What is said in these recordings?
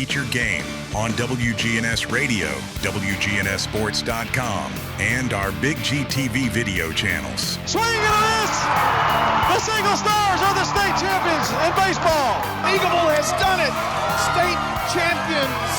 feature game on WGNS Radio, WGNSSports.com, and our Big G TV video channels. Swing and a miss! The Single Stars are the state champions in baseball. Eagleville has done it. State champions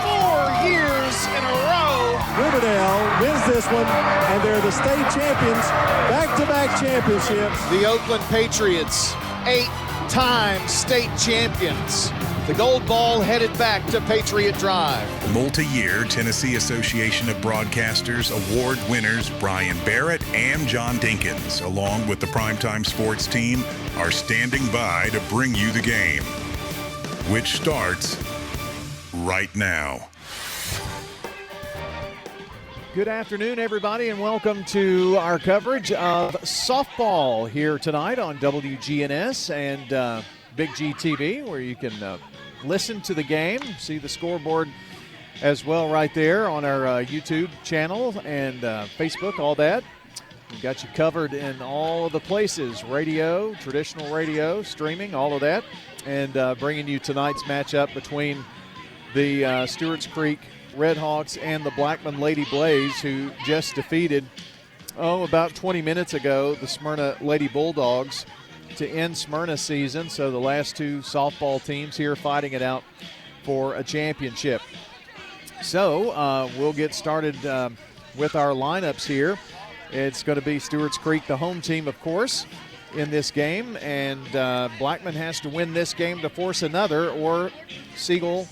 4 years in a row. Riverdale wins this one, and they're the state champions, back-to-back championships. The Oakland Patriots, 8-time state champions. The gold ball headed back to Patriot Drive. Multi-year Tennessee Association of Broadcasters award winners Brian Barrett and John Dinkins, along with the Primetime Sports team, are standing by to bring you the game, which starts right now. Good afternoon, everybody, and welcome to our coverage of softball here tonight on WGNS and Big G TV, where you can listen to the game, see the scoreboard as well right there on our YouTube channel and Facebook, all that. We've got you covered in all of the places, radio, traditional radio, streaming, all of that, and bringing you tonight's matchup between the Stewarts Creek Redhawks and the Blackman Lady Blaze, who just defeated, about 20 minutes ago, the Smyrna Lady Bulldogs to end Smyrna season. So the last two softball teams here fighting it out for a championship. So we'll get started with our lineups here. It's going to be Stewarts Creek, the home team, of course, in this game. And Blackman has to win this game to force another, or Stewarts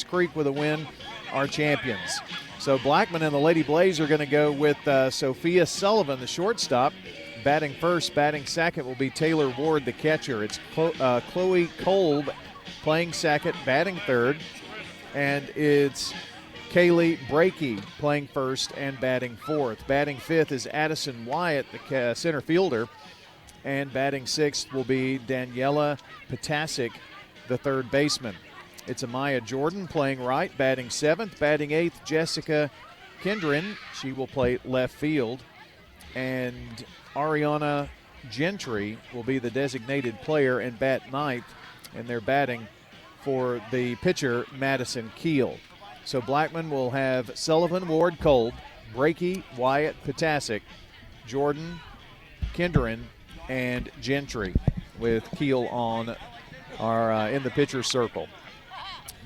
Creek with a win are champions. So Blackman and the Lady Blaze are going to go with Sophia Sullivan, the shortstop. Batting first, batting second will be Taylor Ward, the catcher. It's Chloe Kolb playing second, batting third. And it's Kaylee Brakey playing first and batting fourth. Batting fifth is Addison Wyatt, the center fielder. And batting sixth will be Daniela Potasic, the third baseman. It's Amaya Jordan playing right, batting seventh. Batting eighth, Jessica Kendrin. She will play left field. And Ariana Gentry will be the designated player and bat ninth. And they're batting for the pitcher, Madison Keel. So Blackman will have Sullivan, Ward, Kolb, Brakey, Wyatt, Potasic, Jordan, Kendrin, and Gentry, with Keel on in the pitcher's circle.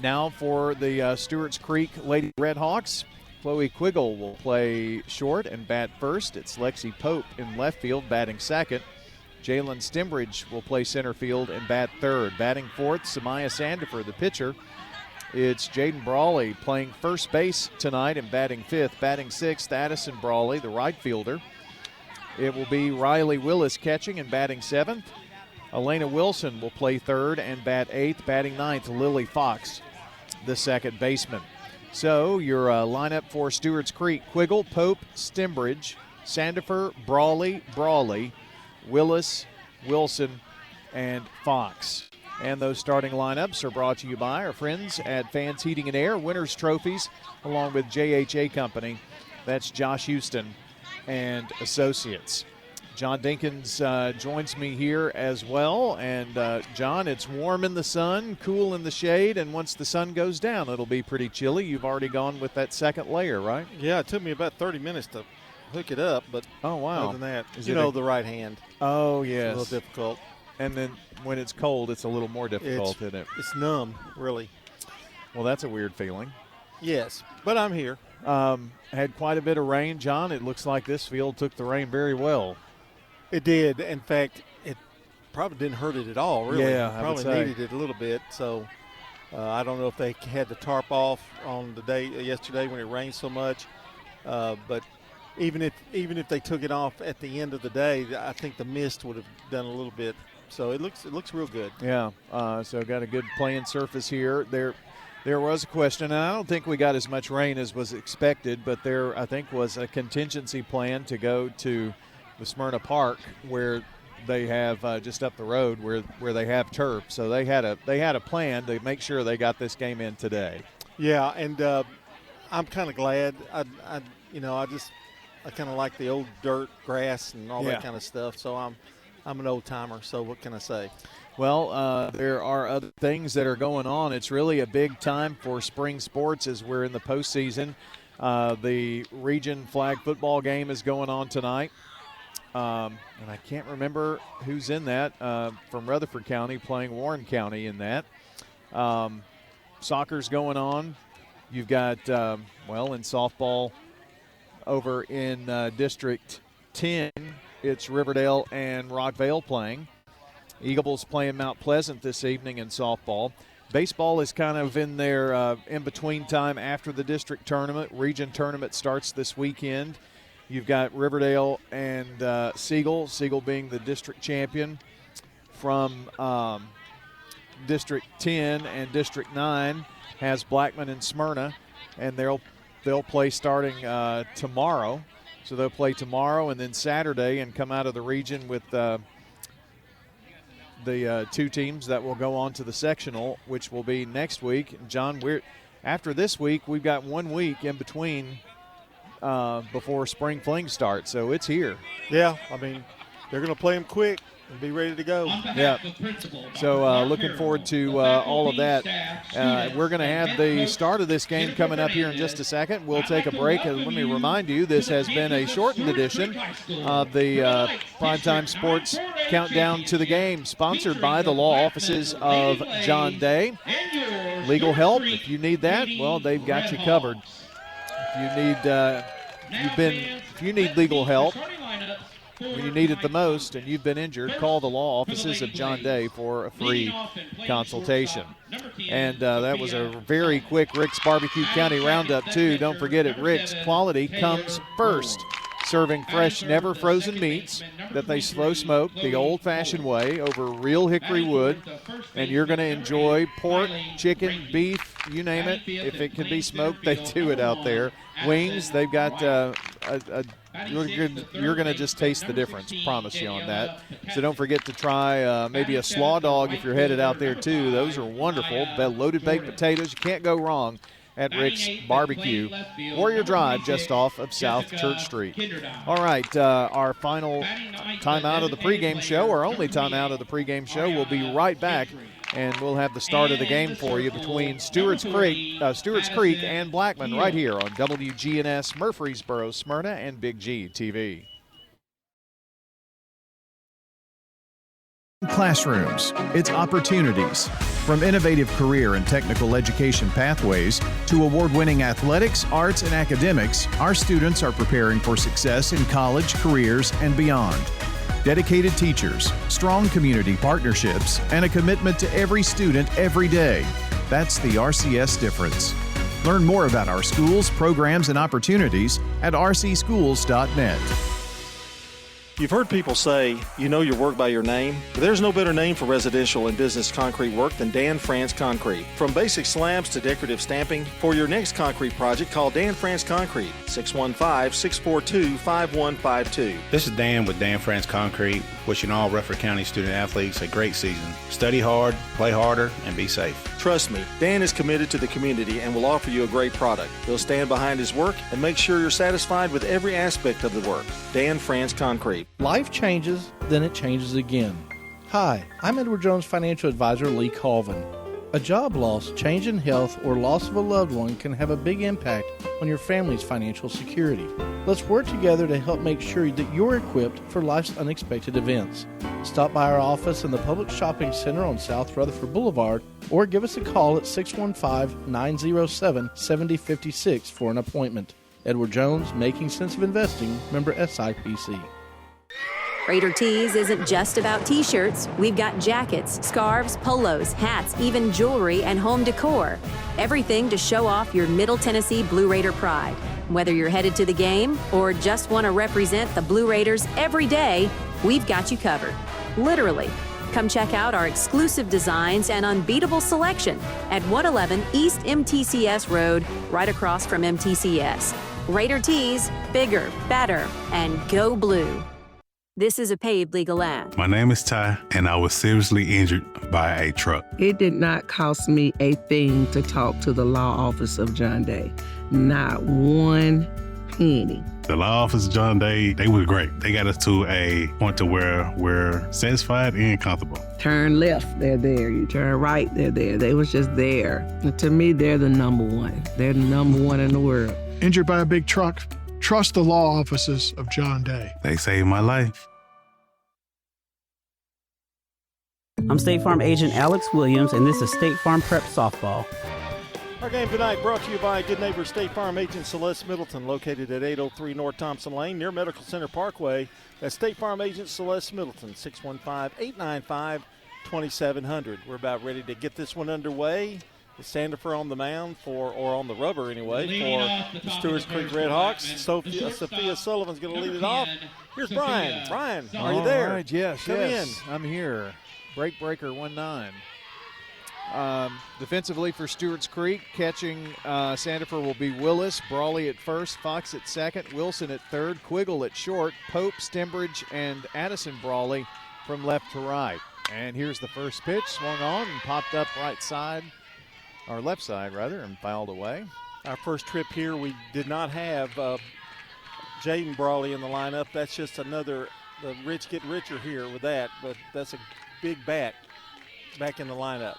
Now for the Stewarts Creek Lady Redhawks, Chloe Quiggle will play short and bat first. It's Lexi Pope in left field, batting second. Jalen Stimbridge will play center field and bat third. Batting fourth, Samaya Sandifer, the pitcher. It's Jaden Brawley playing first base tonight and batting fifth. Batting sixth, Addison Brawley, the right fielder. It will be Riley Willis catching and batting seventh. Elena Wilson will play third and bat eighth. Batting ninth, Lily Fox, the second baseman. So your lineup for Stewarts Creek: Quiggle, Pope, Stimbridge, Sandifer, Brawley, Willis, Wilson, and Fox. And those starting lineups are brought to you by our friends at Fans Heating and Air, Winners Trophies, along with JHA Company. That's Josh Houston and Associates. John Dinkins joins me here as well. And, John, it's warm in the sun, cool in the shade, and once the sun goes down, it'll be pretty chilly. You've already gone with that second layer, right? Yeah, it took me about 30 minutes to hook it up, but other than that, the right hand. Oh, yes. It's a little difficult. And then when it's cold, it's a little more difficult, isn't it? It's numb, really. Well, that's a weird feeling. Yes, but I'm here. Had quite a bit of rain, John. It looks like this field took the rain very well. It did. In fact, it probably didn't hurt it at all, really. Yeah, probably needed it a little bit. So I don't know if they had the tarp off on the day yesterday when it rained so much. But even if they took it off at the end of the day, I think the mist would have done a little bit. So it looks real good. Yeah. So got a good playing surface here. There was a question, and I don't think we got as much rain as was expected, but there, I think, was a contingency plan to go to the Smyrna Park, where they have just up the road where they have turf. So they had a plan to make sure they got this game in today. Yeah, and I'm kind of glad. I kind of like the old dirt, grass, and all that kind of stuff. So I'm an old timer. So what can I say? Well, there are other things that are going on. It's really a big time for spring sports as we're in the postseason. The region flag football game is going on tonight. And I can't remember who's in that from Rutherford County playing Warren County in that. Soccer's going on. You've got, in softball over in District 10, it's Riverdale and Rockvale playing. Eagles playing Mount Pleasant this evening in softball. Baseball is kind of in their in-between time after the district tournament. Region tournament starts this weekend. You've got Riverdale and Siegel being the district champion from District 10, and District 9 has Blackman and Smyrna, and they'll play starting tomorrow. So they'll play tomorrow and then Saturday and come out of the region with the two teams that will go on to the sectional, which will be next week. John, after this week, we've got 1 week in between before spring fling starts, so it's here. Yeah, I mean, they're going to play them quick and be ready to go. Yeah. So looking forward to all of that. We're going to have the start of this game coming up here in just a second. We'll take a break. Let me remind you, this has been a shortened edition of the Primetime Sports Countdown to the Game, sponsored by the law offices of John Day. Legal help, if you need that, well, they've got you covered. If you need legal help when you need it the most and you've been injured, call the law offices of John Day for a free consultation. And that was a very quick Rick's Barbecue County Roundup, too. Don't forget, at Rick's, quality comes first. Serving fresh, never frozen meats that they slow smoke the old-fashioned way over real hickory wood. And you're going to enjoy pork, chicken, beef, you name it. If it can be smoked, they do it out there. Wings, they've got you're going to just taste the difference, promise you on that. So don't forget to try maybe a slaw dog if you're headed out there, too. Those are wonderful. Loaded baked potatoes, you can't go wrong at Rick's Barbecue, Warrior Drive, just off of South Church Street. All right, our final timeout of the pregame show, our only timeout of the pregame show. We'll be right back, and we'll have the start of the game for you between Stewarts Creek and Blackman right here on WGNS Murfreesboro, Smyrna, and Big G TV. Classrooms, its opportunities. From innovative career and technical education pathways to award-winning athletics, arts, and academics, our students are preparing for success in college, careers, and beyond. Dedicated teachers, strong community partnerships, and a commitment to every student every day. That's the RCS difference. Learn more about our schools, programs, and opportunities at rcschools.net. You've heard people say, you know your work by your name, but there's no better name for residential and business concrete work than Dan France Concrete. From basic slabs to decorative stamping, for your next concrete project, call Dan France Concrete, 615-642-5152. This is Dan with Dan France Concrete, wishing all Rutherford County student athletes a great season. Study hard, play harder, and be safe. Trust me, Dan is committed to the community and will offer you a great product. He'll stand behind his work and make sure you're satisfied with every aspect of the work. Dan France Concrete. Life changes, then it changes again. Hi, I'm Edward Jones Financial Advisor Lee Colvin. A job loss, change in health, or loss of a loved one can have a big impact on your family's financial security. Let's work together to help make sure that you're equipped for life's unexpected events. Stop by our office in the Public Shopping Center on South Rutherford Boulevard or give us a call at 615-907-7056 for an appointment. Edward Jones, Making Sense of Investing, member SIPC. Raider Tees isn't just about t-shirts. We've got jackets, scarves, polos, hats, even jewelry and home decor. Everything to show off your Middle Tennessee Blue Raider pride. Whether you're headed to the game or just want to represent the Blue Raiders every day, we've got you covered. Literally. Come check out our exclusive designs and unbeatable selection at 111 East MTCS Road, right across from MTCS. Raider Tees, bigger, better, and go blue. This is a paid legal ad. My name is Ty, and I was seriously injured by a truck. It did not cost me a thing to talk to the law office of John Day. Not one penny. The law office, John, they were great. They got us to a point to where we're satisfied and comfortable. Turn left, they're there. You turn right, they're there. They was just there. And to me, they're the number one. They're the number one in the world. Injured by a big truck, trust the law offices of John Day. They saved my life. I'm State Farm agent Alex Williams, and this is State Farm Prep Softball. Our game tonight brought to you by good neighbor State Farm agent Celeste Middleton, located at 803 North Thompson Lane near Medical Center Parkway. That's State Farm agent Celeste Middleton, 615-895-2700. We're about ready to get this one underway. It's Sandifer on the mound or on the rubber anyway, for the Stewarts Creek Redhawks. Sophia Sullivan's going to lead it off. Here's Brian. Brian, are you there? All right, yes, Come in. I'm here. Breaker 1-9. Defensively for Stewarts Creek, catching Sandifer will be Willis, Brawley at first, Fox at second, Wilson at third, Quiggle at short, Pope, Stembridge, and Addison Brawley from left to right. And here's the first pitch, swung on and popped up right side, or left side rather, and fouled away. Our first trip here, we did not have Jaden Brawley in the lineup. That's just the rich get richer here with that, but that's a big bat back in the lineup.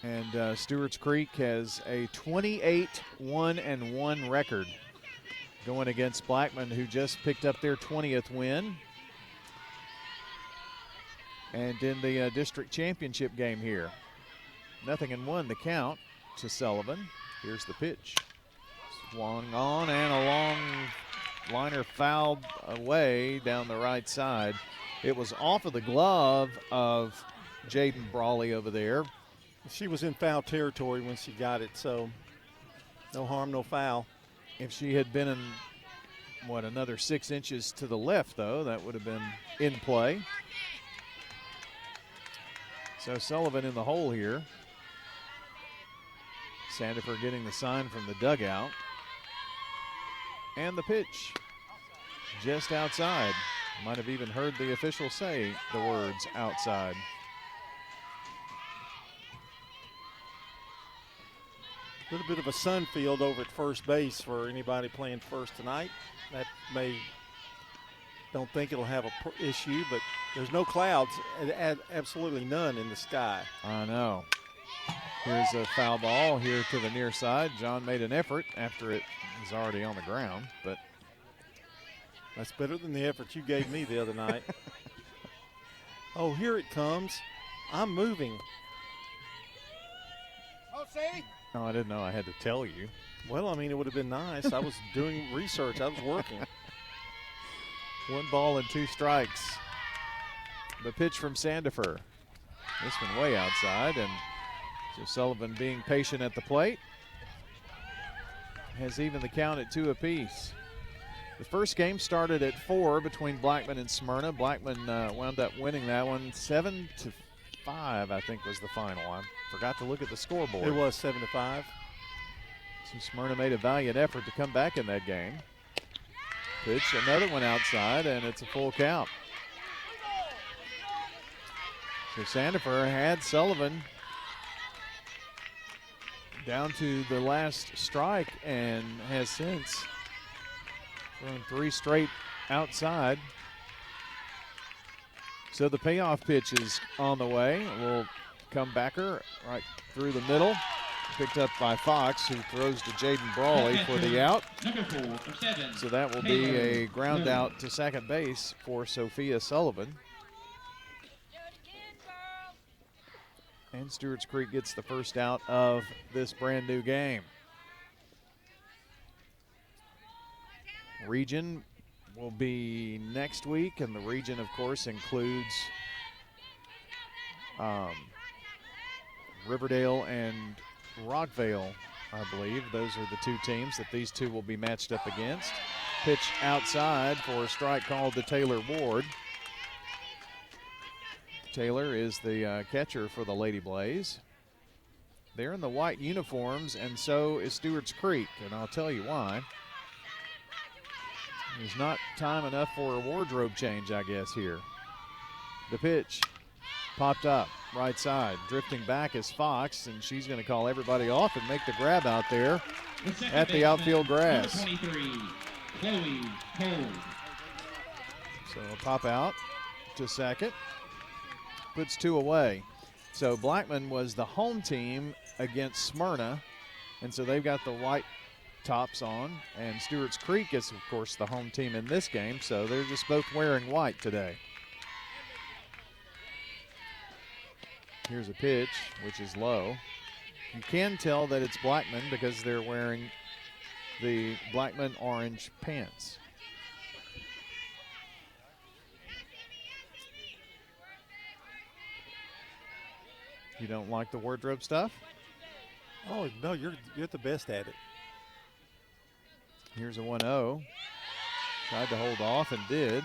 And Stewarts Creek has a 28-1-1 record going against Blackman, who just picked up their 20th win. And in the district championship game here, 0-1 the count to Sullivan. Here's the pitch. Swung on and a long liner fouled away down the right side. It was off of the glove of Jaden Brawley over there. She was in foul territory when she got it, so no harm, no foul. If she had been in, another 6 inches to the left, though, that would have been in play. So Sullivan in the hole here. Sandifer getting the sign from the dugout. And the pitch just outside. Might have even heard the official say the words outside. A little bit of a sun field over at first base for anybody playing first tonight. That don't think it'll have an issue, but there's no clouds, absolutely none in the sky. I know. Here's a foul ball here to the near side. John made an effort after it was already on the ground, but that's better than the effort you gave me the other night. Oh, here it comes. I'm moving. Oh, I didn't know I had to tell you. Well, I mean, it would have been nice. I was doing research. I was working. 1 ball and 2 strikes. The pitch from Sandifer. This one way outside, and so Sullivan being patient at the plate. Has even the count at 2 apiece. The first game started at 4 between Blackman and Smyrna. Blackman wound up winning that one 7-5, I think was the final. I forgot to look at the scoreboard. It was 7-5. So Smyrna made a valiant effort to come back in that game. Pitch, another one outside, and it's a full count. So Sandifer had Sullivan down to the last strike and has since thrown 3 straight outside. So the payoff pitch is on the way. A little comebacker right through the middle. Picked up by Fox, who throws to Jaden Brawley for the out. So that will be a ground out to second base for Sophia Sullivan. And Stewarts Creek gets the first out of this brand new game. Region will be next week, and the region, of course, includes Riverdale and Rockvale, I believe. Those are the 2 teams that these 2 will be matched up against. Pitch outside for a strike called to Taylor Ward. Taylor is the catcher for the Lady Blaze. They're in the white uniforms, and so is Stewarts Creek, and I'll tell you why. There's not time enough for a wardrobe change, I guess, here. The pitch popped up, right side. Drifting back is Fox, and she's going to call everybody off and make the grab out there at the outfield grass. So a pop out to second. Puts 2 away. So Blackman was the home team against Smyrna, and so they've got the white tops on, and Stewarts Creek is, of course, the home team in this game, so they're just both wearing white today. Here's a pitch, which is low. You can tell that it's Blackman because they're wearing the Blackman orange pants. You don't like the wardrobe stuff? Oh, no, you're the best at it. Here's a 1-0. Tried to hold off and did.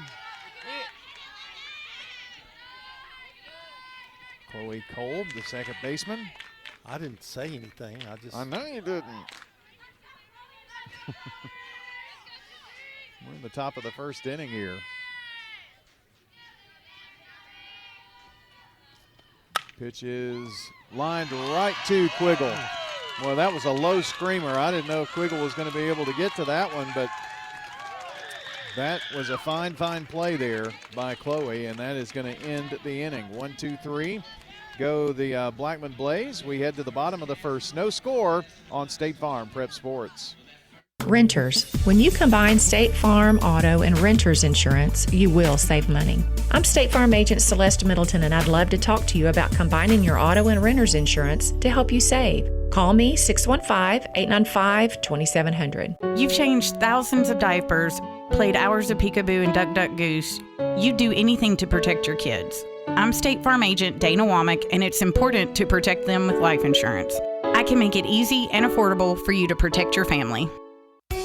Chloe Kolb, the second baseman. I didn't say anything. I know you didn't. We're in the top of the first inning here. Pitch is lined right to Quiggle. Well, that was a low screamer. I didn't know Quiggle was going to be able to get to that one, but that was a fine play there by Chloe, and that is going to end the inning. 1, 2, 3. Go the Blackman Blaze. We head to the bottom of the first. No score on State Farm Prep Sports. Renters. When you combine State Farm, auto, and renters insurance, you will save money. I'm State Farm Agent Celeste Middleton, and I'd love to talk to you about combining your auto and renters insurance to help you save. Call me 615-895-2700. You've changed thousands of diapers, played hours of peekaboo and duck, duck, goose. You'd do anything to protect your kids. I'm State Farm Agent Dana Womack, and it's important to protect them with life insurance. I can make it easy and affordable for you to protect your family.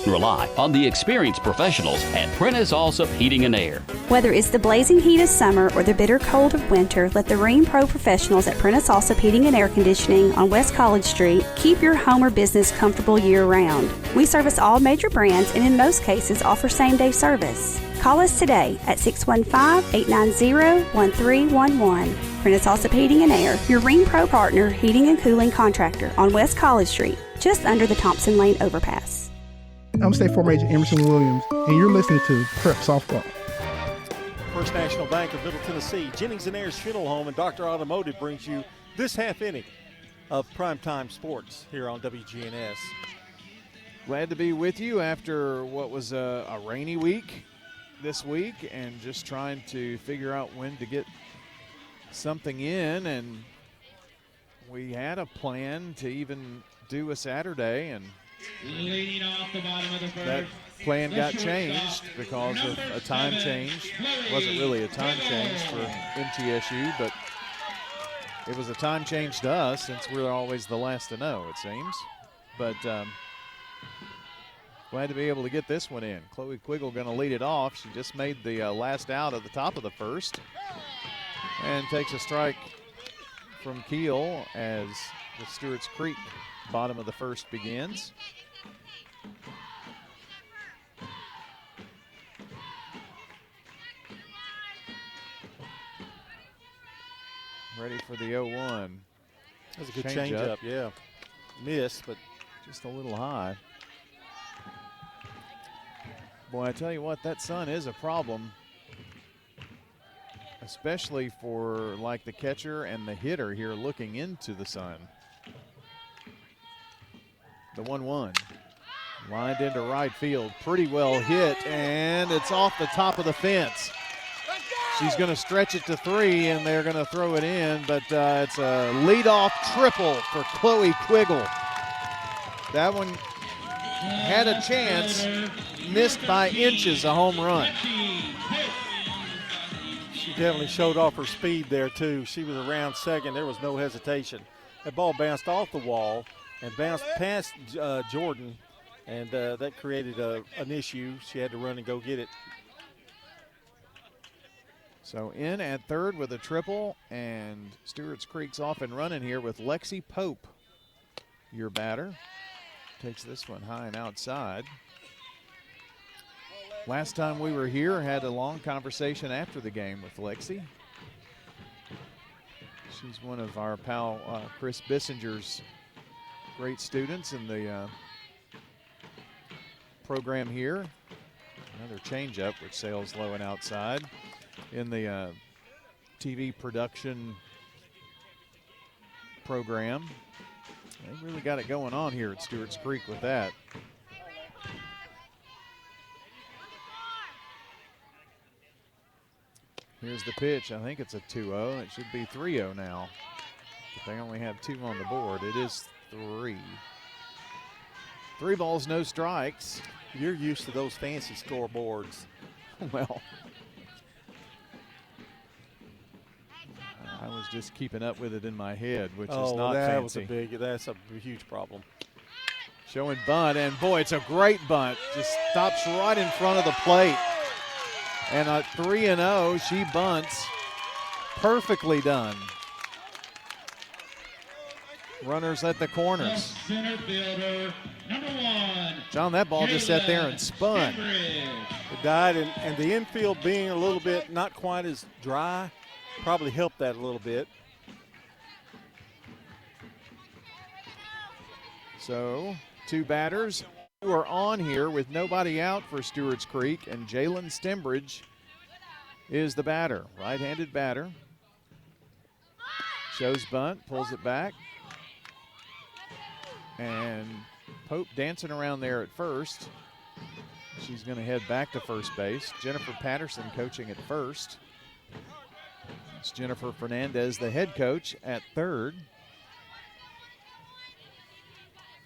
Rely on the experienced professionals at Prentice Allsup Heating and Air. Whether it's the blazing heat of summer or the bitter cold of winter, let the Rheem Pro professionals at Prentice Allsup Heating and Air Conditioning on West College Street keep your home or business comfortable year-round. We service all major brands and in most cases offer same-day service. Call us today at 615-890-1311. Prentice Allsup Heating and Air, your Rheem Pro partner heating and cooling contractor on West College Street, just under the Thompson Lane overpass. I'm State Farm Agent Emerson Williams, and you're listening to Prep Softball. First National Bank of Middle Tennessee, Jennings & Ayers Funeral Home, and Dr. Automotive brings you this half inning of Primetime Sports here on WGNS. Glad to be with you after what was a rainy week this week, and just trying to figure out when to get something in. And we had a plan to even do a Saturday, and leading off the bottom of the first. That plan got changed because of a time change. It wasn't really a time change for MTSU, but it was a time change to us since we're always the last to know, it seems. But glad to be able to get this one in. Chloe Quiggle going to lead it off. She just made the last out at the top of the first and takes a strike from Keel as the Stewarts Creek bottom of the first begins. Ready for the 0-1. That's a good change-up, yeah. Missed, but just a little high. Boy, I tell you what, that sun is a problem, especially for like the catcher and the hitter here looking into the sun. The 1-1. Lined into right field. Pretty well hit, and it's off the top of the fence. She's going to stretch it to 3, and they're going to throw it in, but it's a leadoff triple for Chloe Quiggle. That one had a chance, missed by inches, a home run. She definitely showed off her speed there, too. She was around second. There was no hesitation. That ball bounced off the wall and bounced past Jordan, and that created an issue. She had to run and go get it. So in at third with a triple, and Stewarts Creek's off and running here with Lexi Pope, your batter. Takes this one high and outside. Last time we were here, had a long conversation after the game with Lexi. She's one of our pal Chris Bissinger's great students in the program here. Another changeup, which sails low and outside. In the TV production program, they really got it going on here at Stewarts Creek with that. Here's the pitch. I think it's a 2-0. It should be 3-0 now. But they only have 2 on the board. It is 3. 3 balls, no strikes. You're used to those fancy scoreboards. Well, I was just keeping up with it in my head, which is not fancy. That's a huge problem. Showing bunt, and boy, it's a great bunt. Just stops right in front of the plate. And at 3-0, she bunts. Perfectly done. Runners at the corners. Center fielder, number 1. John, that ball just sat there and spun. It died, and the infield being a little bit not quite as dry probably helped that a little bit. So, 2 batters who are on here with nobody out for Stewarts Creek, and Jalen Stembridge is the batter, right-handed batter. Shows bunt, pulls it back. And Pope dancing around there at first. She's going to head back to first base. Jennifer Patterson coaching at first. It's Jennifer Fernandez, the head coach, at third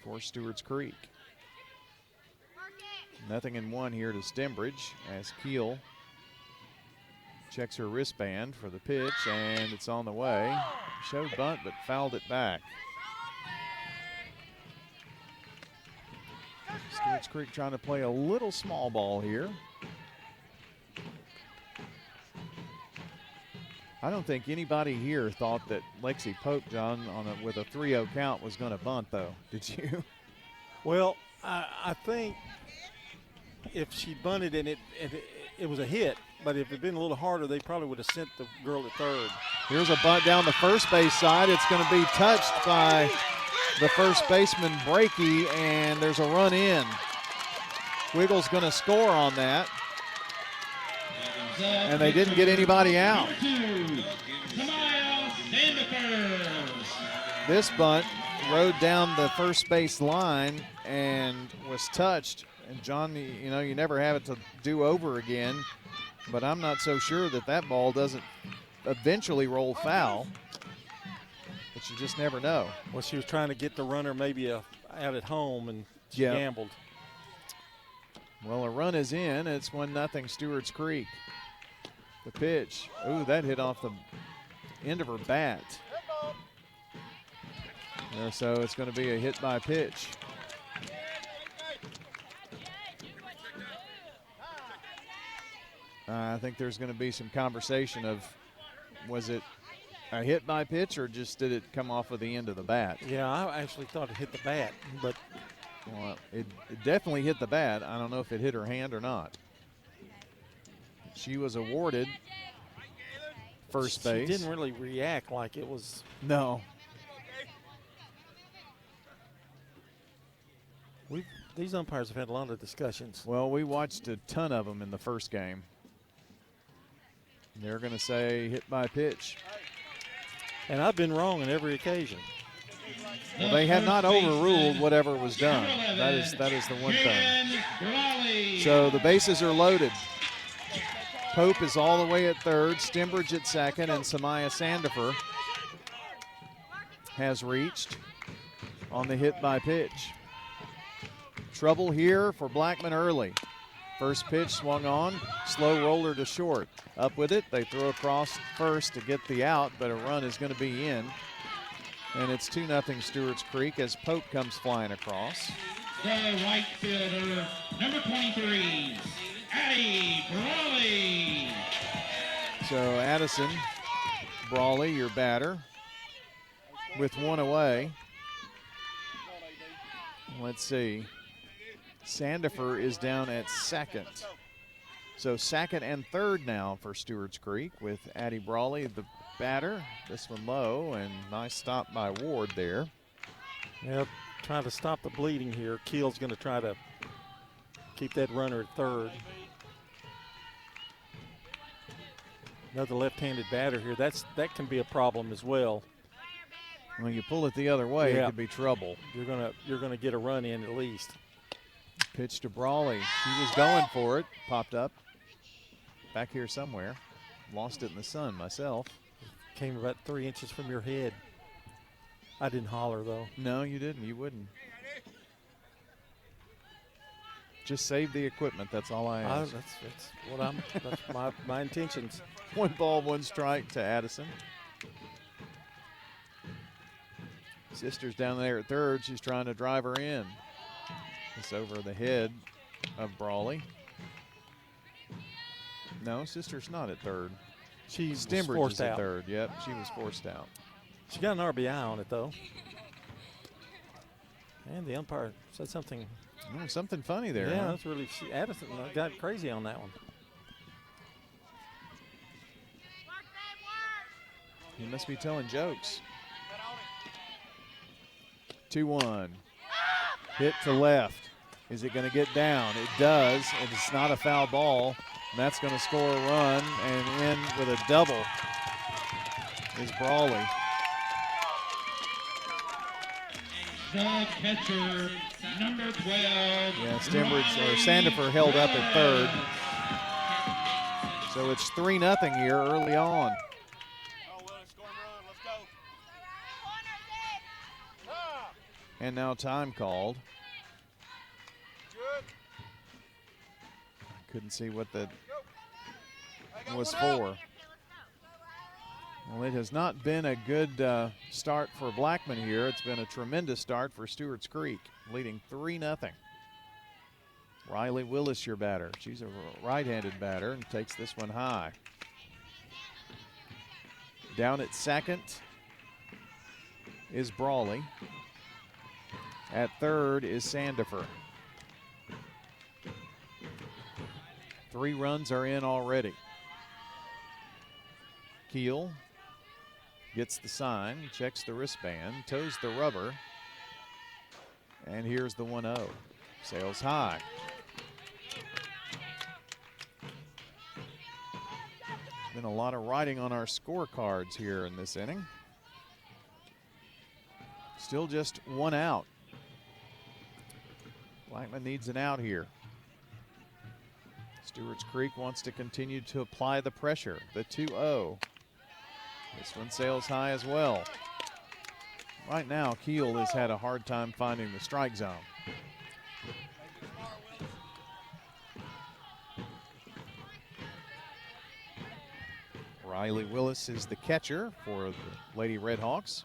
for Stewarts Creek. 0-1 here to Stembridge as Keel checks her wristband for the pitch, and it's on the way. Showed bunt, but fouled it back. Stewarts Creek trying to play a little small ball here. I don't think anybody here thought that Lexi Pope, John, with a 3-0 count was going to bunt, though. Did you? Well, I think if she bunted and it was a hit, but if it had been a little harder, they probably would have sent the girl at third. Here's a bunt down the first base side. It's going to be touched by the first baseman, Breaky, and there's a run in. Wiggle's going to score on that. And they didn't get anybody out. This bunt rode down the first base line and was touched. And John, you know, you never have it to do over again, but I'm not so sure that ball doesn't eventually roll foul. But you just never know. Well, she was trying to get the runner maybe out at home, and she gambled. Well, a run is in. It's 1-0 Stewarts Creek. The pitch. Ooh, that hit off the end of her bat. So it's going to be a hit by pitch. I think there's going to be some conversation of, was it a hit by pitch or just did it come off of the end of the bat? Yeah, I actually thought it hit the bat, but well, it definitely hit the bat. I don't know if it hit her hand or not. She was awarded first base. She didn't really react like it was. No. These umpires have had a lot of discussions. Well, we watched a ton of them in the first game. They're going to say hit by pitch. And I've been wrong on every occasion. Well, they have not overruled whatever was done. That is the one thing. So the bases are loaded. Pope is all the way at third, Stembridge at second, and Samaya Sandifer has reached on the hit by pitch. Trouble here for Blackman early. First pitch swung on, slow roller to short. Up with it, they throw across first to get the out, but a run is going to be in. And it's 2-0 Stewarts Creek as Pope comes flying across. The right fielder, number 23, Addie Brawley. So Addison Brawley, your batter, with one away. Let's see. Sandifer is down at second. So second and third now for Stewarts Creek with Addie Brawley, the batter. This one low, and nice stop by Ward there. Yeah, trying to stop the bleeding here. Keel's going to try to keep that runner at third. Another left-handed batter here. That can be a problem as well. When you pull it the other way, Yeah. it could be trouble. You're gonna get a run in at least. Pitch to Brawley. She was going for it. Popped up. Back here somewhere. Lost it in the sun myself. Came about 3 inches from your head. I didn't holler though. No, you didn't. You wouldn't. Just save the equipment. That's all I ask. That's what that's my intentions. 1 ball, 1 strike to Addison. Sister's down there at third. She's trying to drive her in. It's over the head of Brawley. No, Sister's not at third. Stewarts forced is at out. third. Yep, she was forced out. She got an RBI on it though. And the umpire said something. Something funny there. Yeah, huh? that's really. Addison got crazy on that one. He must be telling jokes. 2-1. Hit to left. Is it going to get down? It does. And it's not a foul ball. And that's going to score a run. And in with a double is Brawley. The catcher, number 12. Yeah, Sandifer held up at third. So it's 3-0 here early on. And now time called. Couldn't see what that was for. Well, it has not been a good start for Blackman here. It's been a tremendous start for Stewarts Creek, leading 3-0. Riley Willis, your batter. She's a right-handed batter and takes this one high. Down at second is Brawley. At third is Sandifer. 3 runs are in already. Keel gets the sign, checks the wristband, toes the rubber, and here's the 1-0. Sails high. Been a lot of writing on our scorecards here in this inning. Still just 1 out. Blackman needs an out here. Stewarts Creek wants to continue to apply the pressure. The 2-0. This one sails high as well. Right now, Keel has had a hard time finding the strike zone. Riley Willis is the catcher for the Lady Redhawks.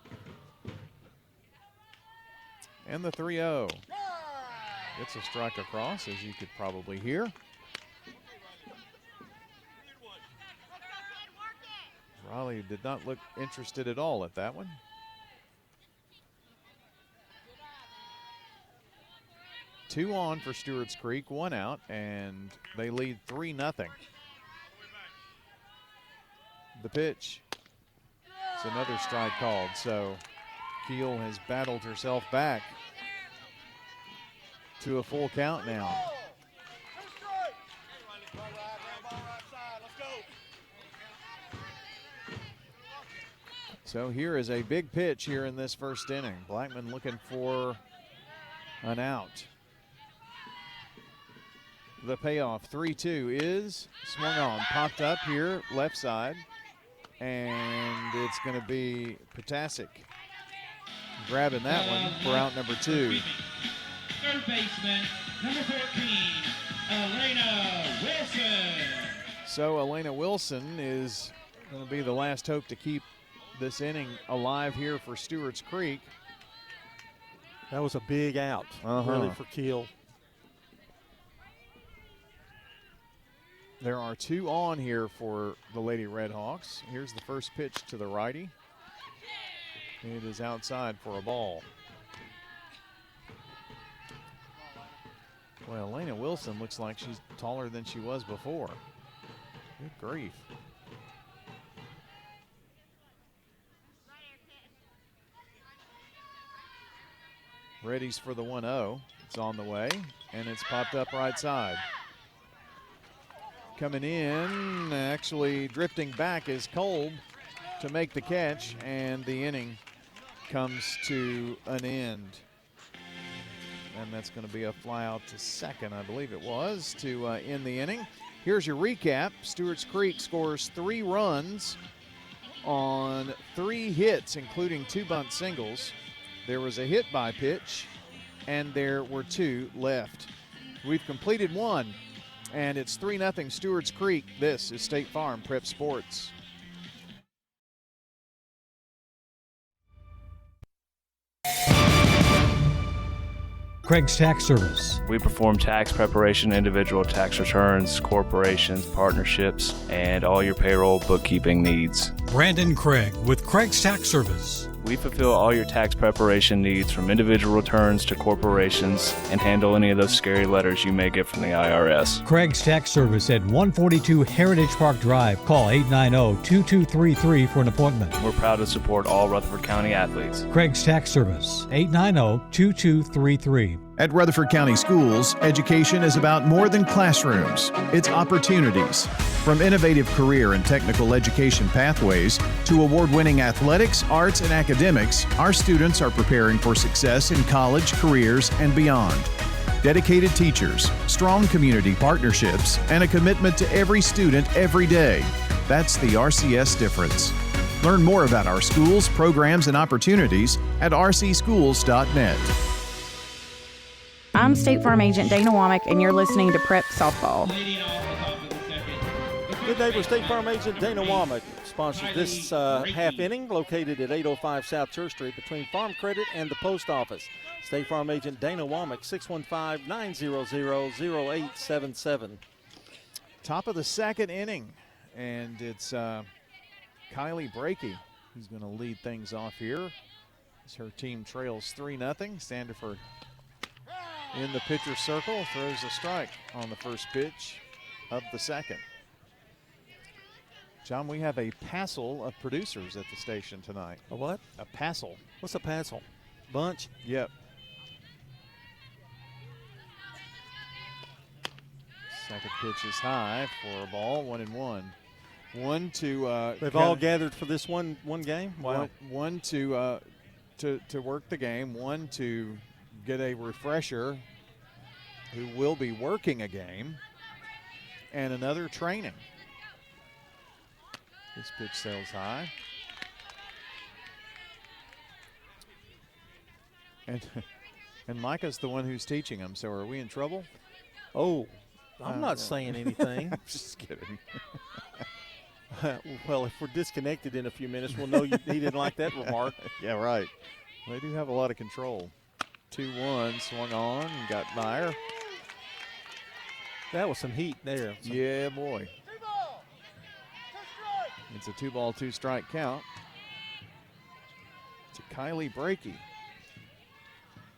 And the 3-0. Gets a strike across, as you could probably hear. Riley did not look interested at all at that one. Two on for Stewarts Creek, 1 out, and they lead 3-0. The pitch. It's another strike called, so Keel has battled herself back to a full count now. So here is a big pitch here in this first inning. Blackman looking for an out. The payoff, 3-2, is swung on, popped up here, left side, and it's going to be Potasic grabbing that one for out number 2. Third baseman, number 14, Elena Wilson. So Elena Wilson is going to be the last hope to keep this inning alive here for Stewarts Creek. That was a big out, really, for Keel. There are 2 on here for the Lady Redhawks. Here's the first pitch to the righty. It is outside for a ball. Well, Elena Wilson looks like she's taller than she was before. Good grief. Ready's for the 1-0. It's on the way, and it's popped up right side. coming in, actually drifting back is Kolb to make the catch, and the inning comes to an end. And that's going to be a fly out to second, I believe it was, to end the inning. Here's your recap. Stewarts Creek scores 3 runs on 3 hits, including 2 bunt singles. There was a hit by pitch, and there were 2 left. We've completed 1, and it's 3-0 Stewarts Creek. This is State Farm Prep Sports. Craig's Tax Service. We perform tax preparation, individual tax returns, corporations, partnerships, and all your payroll bookkeeping needs. Brandon Craig with Craig's Tax Service. We fulfill all your tax preparation needs from individual returns to corporations and handle any of those scary letters you may get from the IRS. Craig's Tax Service at 142 Heritage Park Drive. Call 890-2233 for an appointment. We're proud to support all Rutherford County athletes. Craig's Tax Service, 890-2233. At Rutherford County Schools, education is about more than classrooms. It's opportunities. From innovative career and technical education pathways to award-winning athletics, arts, and academics, our students are preparing for success in college, careers, and beyond. Dedicated teachers, strong community partnerships, and a commitment to every student every day. That's the RCS difference. Learn more about our schools, programs, and opportunities at rcschools.net. I'm State Farm Agent Dana Womack, and you're listening to Prep Softball. Good neighbor State Farm Agent Dana Womack sponsors this half inning, located at 805 South Church Street between Farm Credit and the Post Office. State Farm Agent Dana Womack, 615-900-0877. Top of the second inning, and it's Kylie Brakey who's going to lead things off here as her team trails 3-0. Sanderford in the pitcher's circle, throws a strike on the first pitch of the second. John, we have a passel of producers at the station tonight. A what? A passel. What's a passel? Bunch? Yep. Second pitch is high for a ball, 1-1. One to they've all gathered for this one game. Wow. One to work the game. One to get a refresher who will be working a game, and another training. This pitch sails high. And Micah's the one who's teaching him, so are we in trouble? Oh, I'm not saying anything. I'm just kidding. Well, if we're disconnected in a few minutes, we'll know he didn't like that remark. Yeah, right. They do have a lot of control. 2-1, swung on, and got Meyer. That was some heat there. Yeah, boy. It's a 2-ball, 2-strike count to Kylie Brakey.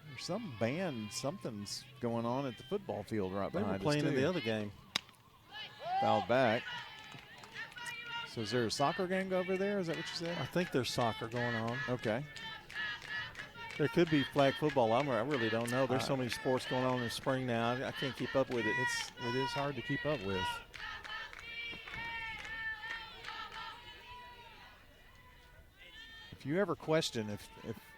There's some band, something's going on at the football field right behind us. They were playing in the other game. Fouled back. So is there a soccer game over there? Is that what you said? I think there's soccer going on. Okay. There could be flag football. I really don't know. There's so many sports going on in the spring now. I can't keep up with it. It is hard to keep up with. If you ever question if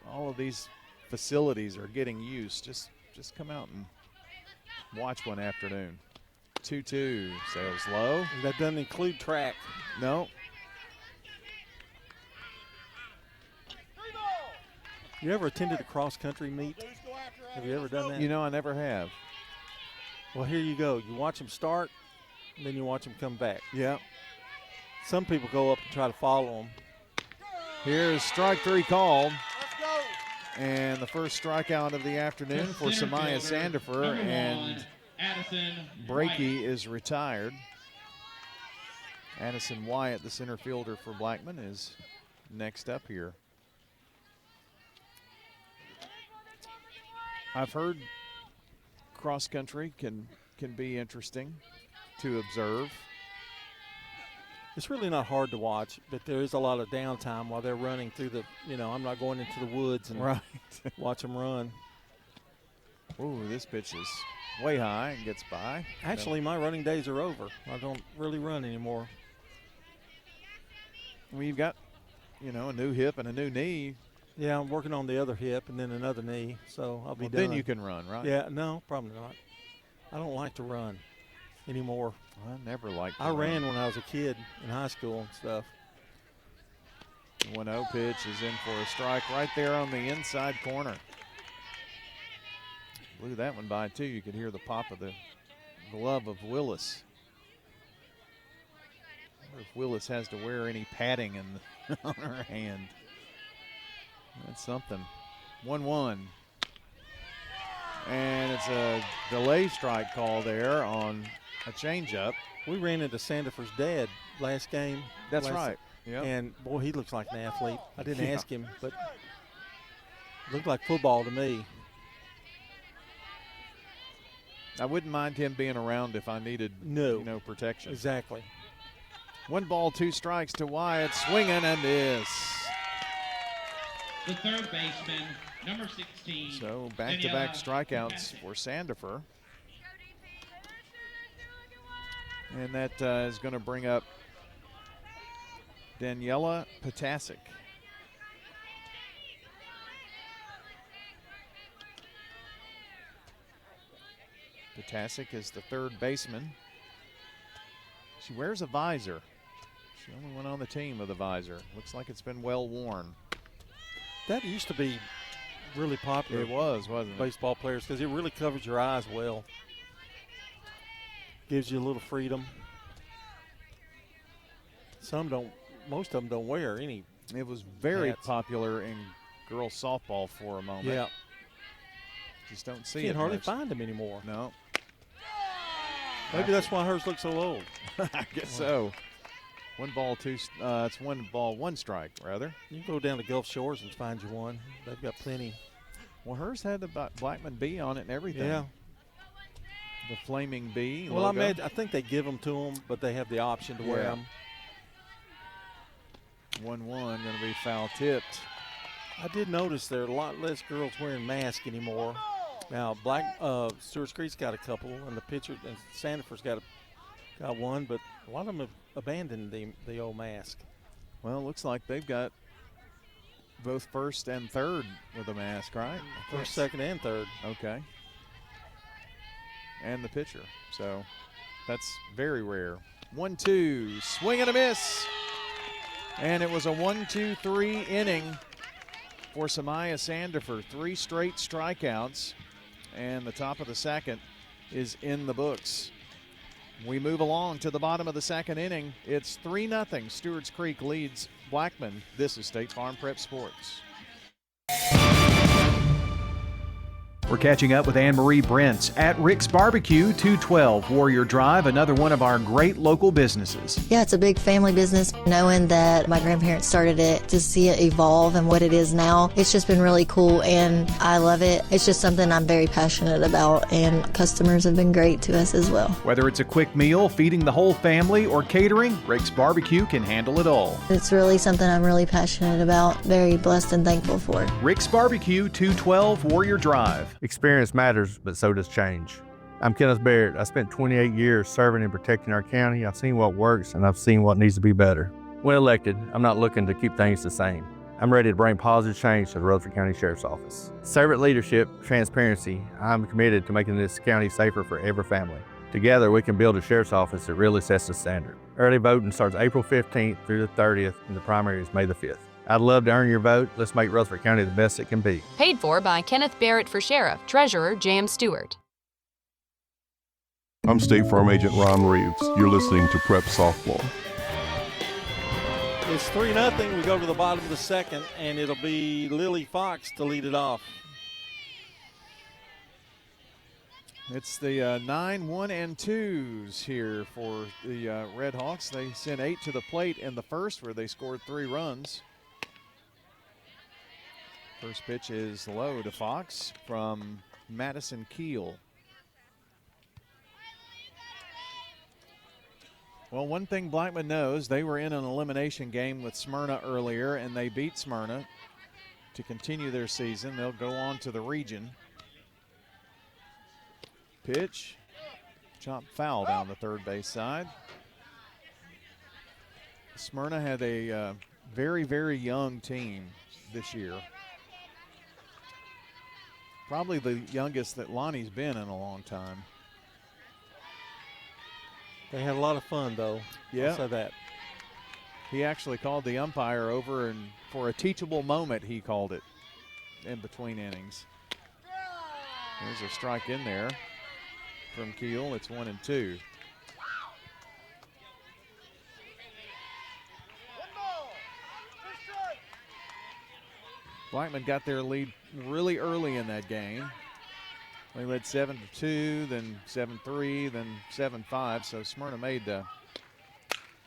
all of these facilities are getting used, just come out and watch one afternoon. 2-2, sails low. That doesn't include track. No. You ever attended a cross-country meet? Have you ever done that? You know, I never have. Well, here you go. You watch them start, and then you watch them come back. Yeah. Some people go up and try to follow them. Here's strike 3 called. And the first strikeout of the afternoon for Samaya Sandifer, and Brakey is retired. Addison Wyatt, the center fielder for Blackman, is next up here. I've heard cross country can be interesting to observe. It's really not hard to watch, but there is a lot of downtime while they're running through the, I'm not going into the woods and watch them run. Ooh, this pitch is way high and gets by. Actually, my running days are over. I don't really run anymore. Well, you've got, a new hip and a new knee. Yeah, I'm working on the other hip and then another knee, so I'll be done. Then you can run, right? Yeah, no, probably not. I don't like to run anymore. I never liked to I ran when I was a kid in high school and stuff. The 1-0 pitch is in for a strike right there on the inside corner. Blew that one by, too. You could hear the pop of the glove of Willis. I wonder if Willis has to wear any padding on her hand. That's something. 1-1. And it's a delay strike call there on a changeup. We ran into Sandifer's dad last game. That's right. Yep. And, boy, he looks like an athlete. I didn't ask him, but looked like football to me. I wouldn't mind him being around if I needed protection. Exactly. 1 ball, 2 strikes to Wyatt. Swinging and miss. The third baseman, number 16. So back-to-back strikeouts for Sandifer. And that is going to bring up Daniela Potasic. Potasic is the third baseman. She wears a visor. She only went on the team with a visor. Looks like it's been well worn. That used to be really popular. It was, wasn't it? Baseball players, because it really covers your eyes well. Gives you a little freedom. Some don't, most of them don't wear any. It was very hats. Popular in girls softball for a moment. Yeah. Just don't see you it can hardly much. find them anymore. No. Maybe that's why hers looks so old. I guess so. 1 ball, 2. It's 1 ball, 1 strike, rather. You can go down to Gulf Shores and find you one. They've got plenty. Well, hers had the Blackman bee on it and everything. Yeah. The flaming bee. Well, logo. I think they give them to them, but they have the option to wear them. 1-1, going to be foul tipped. I did notice there are a lot less girls wearing masks anymore. Now, Stewarts Creek's got a couple, and the pitcher and Sandifer's got one, but a lot of them have abandoned the old mask. Well, it looks like they've got both first and third with a mask, right? First, second, and third. Okay. And the pitcher. So that's very rare. 1-2, swing and a miss. And it was a 1-2-3 inning for Samaya Sandifer. 3 straight strikeouts. And the top of the second is in the books. We move along to the bottom of the second inning. It's 3-0. Stewarts Creek leads Blackman. This is State Farm Prep Sports. We're catching up with Anne-Marie Brents at Rick's Barbecue, 212 Warrior Drive, another one of our great local businesses. Yeah, it's a big family business. Knowing that my grandparents started it, to see it evolve and what it is now, it's just been really cool, and I love it. It's just something I'm very passionate about, and customers have been great to us as well. Whether it's a quick meal, feeding the whole family, or catering, Rick's Barbecue can handle it all. It's really something I'm really passionate about, very blessed and thankful for. Rick's Barbecue, 212 Warrior Drive. Experience matters, but so does change. I'm Kenneth Barrett. I spent 28 years serving and protecting our county. I've seen what works, and I've seen what needs to be better. When elected, I'm not looking to keep things the same. I'm ready to bring positive change to the Rutherford County Sheriff's Office. Servant leadership, transparency, I'm committed to making this county safer for every family. Together, we can build a Sheriff's Office that really sets the standard. Early voting starts April 15th through the 30th, and the primary is May the 5th. I'd love to earn your vote. Let's make Rutherford County the best it can be. Paid for by Kenneth Barrett for Sheriff, Treasurer J.M. Stewart. I'm State Farm Agent Ron Reeves. You're listening to Prep Softball. It's 3-0. We go to the bottom of the second, and it'll be Lily Fox to lead it off. It's the 9, 1, and 2s here for the Red Hawks. They sent 8 to the plate in the first, where they scored 3 runs. First pitch is low to Fox from Madison Keel. Well, one thing Blackman knows, they were in an elimination game with Smyrna earlier, and they beat Smyrna to continue their season. They'll go on to the region. pitch. Chop foul down the third base side. Smyrna had a very, very young team this year. Probably the youngest that Lonnie's been in a long time. They had a lot of fun, though. Yeah. I'll say that. He actually called the umpire over, and for a teachable moment, he called it in between innings. There's a strike in there from Keel. It's 1-2. Blackman got their lead really early in that game. They led 7-2, then 7-3, then 7-5. So Smyrna made the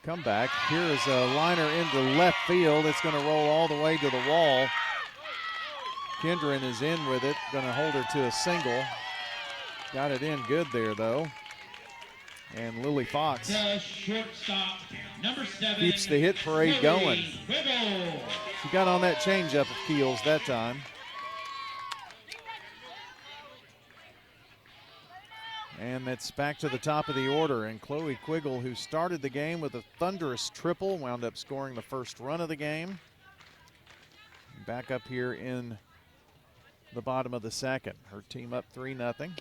comeback. Here is a liner into left field. It's going to roll all the way to the wall. Kendron is in with it, going to hold her to a single. Got it in good there, though. And Lily Fox The shortstop, number 7, keeps the hit parade going. Quibble. She got on that changeup of Keel's that time. And that's back to the top of the order. And Chloe Quiggle, who started the game with a thunderous triple, wound up scoring the first run of the game. Back up here in the bottom of the second. Her team up 3-0.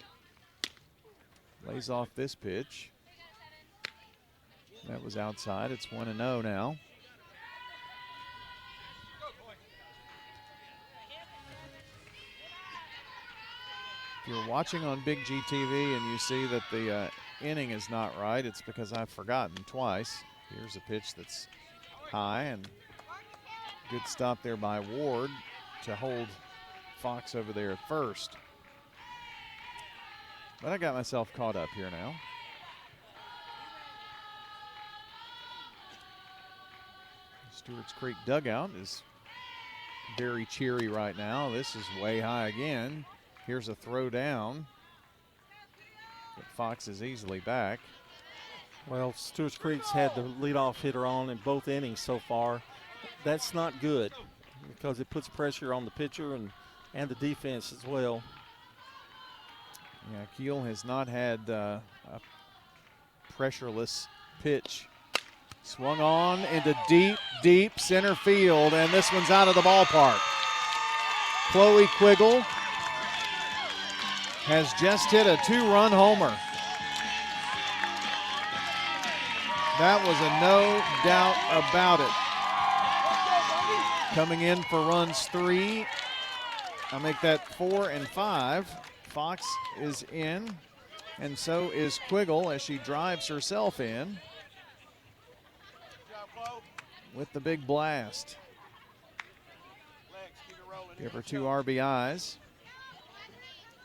Lays off this pitch. That was outside. It's 1-0 now. If you're watching on Big G TV and you see that the inning is not right, it's because I've forgotten twice. Here's a pitch that's high, and good stop there by Ward to hold Fox over there at first. But I got myself caught up here now. Stewarts Creek dugout is very cheery right now. This is way high again. Here's a throw down. But Fox is easily back. Well, Stewarts Creek's had the leadoff hitter on in both innings so far. That's not good because it puts pressure on the pitcher and the defense as well. Yeah, Keel has not had a pressureless pitch. Swung on into deep, deep center field, and this one's out of the ballpark. Chloe Quiggle has just hit a 2-run homer. That was a no doubt about it. Coming in for runs 3. I'll make that 4 and 5. Fox is in, and so is Quiggle as she drives herself in with the big blast. Give her 2 RBIs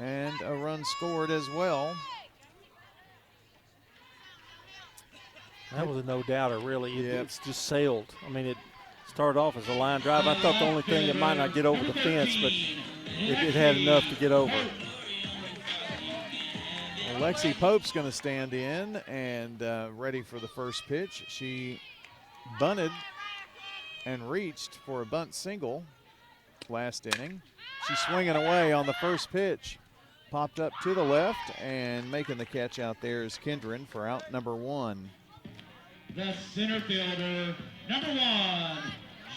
and a run scored as well. That was a no-doubter, really. It's just sailed. I mean, it started off as a line drive. I thought the only thing that might not get over the fence, but it had enough to get over. Lexi Pope's going to stand in and ready for the first pitch. She bunted and reached for a bunt single last inning. She's swinging away on the first pitch. Popped up to the left, and making the catch out there is Kendron for out number 1. The center fielder, number 1,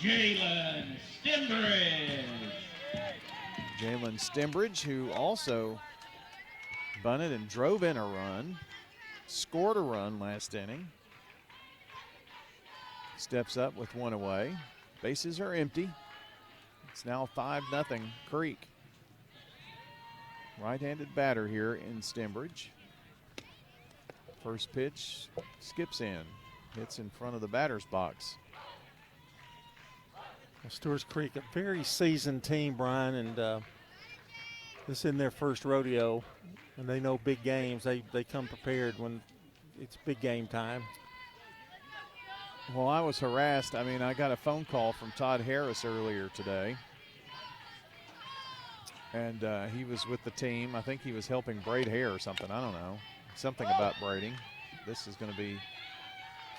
Jalen Stembridge. Jalen Stembridge, who also bunted and drove in a run, scored a run last inning. Steps up with 1 away. Bases are empty. It's now 5-0 Creek. Right-handed batter here in Stembridge. First pitch skips in. Hits in front of the batter's box. Well, Stewarts Creek, a very seasoned team, Brian, and this is in their first rodeo, and they know big games. They come prepared when it's big game time. Well, I was harassed. I mean, I got a phone call from Todd Harris earlier today. And he was with the team. I think he was helping braid hair or something. I don't know. Something about braiding. This is going to be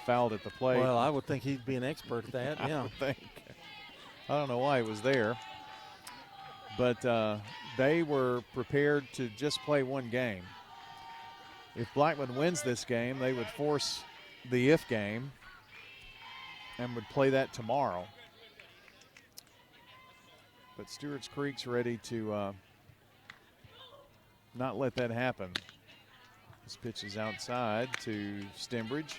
fouled at the plate. Well, I would think he'd be an expert at that, yeah. I would think. I don't know why he was there. But they were prepared to just play one game. If Blackman wins this game, they would force the if game and would play that tomorrow. But Stewarts Creek's ready to not let that happen. This pitch is outside to Stembridge.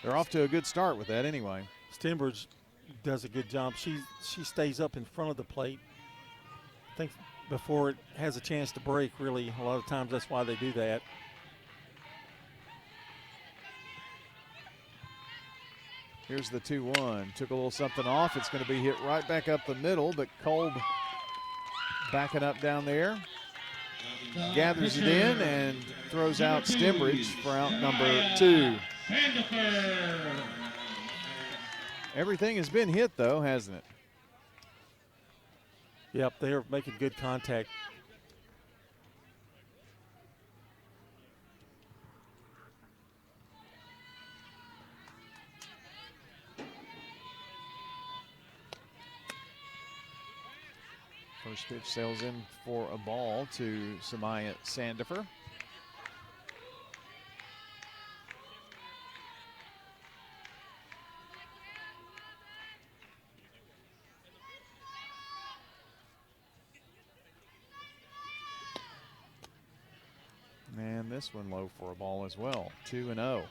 They're off to a good start with that anyway. Stembridge does a good job. She stays up in front of the plate. I think before it has a chance to break, really, a lot of times that's why they do that. Here's the 2-1. Took a little something off. It's going to be hit right back up the middle, but Kolb backing up down there. Gathers it in and throws out Stembridge for out number 2. Everything has been hit, though, hasn't it? Yep, they're making good contact. First pitch sails in for a ball to Samaya Sandifer. And this one low for a ball as well, 2-0.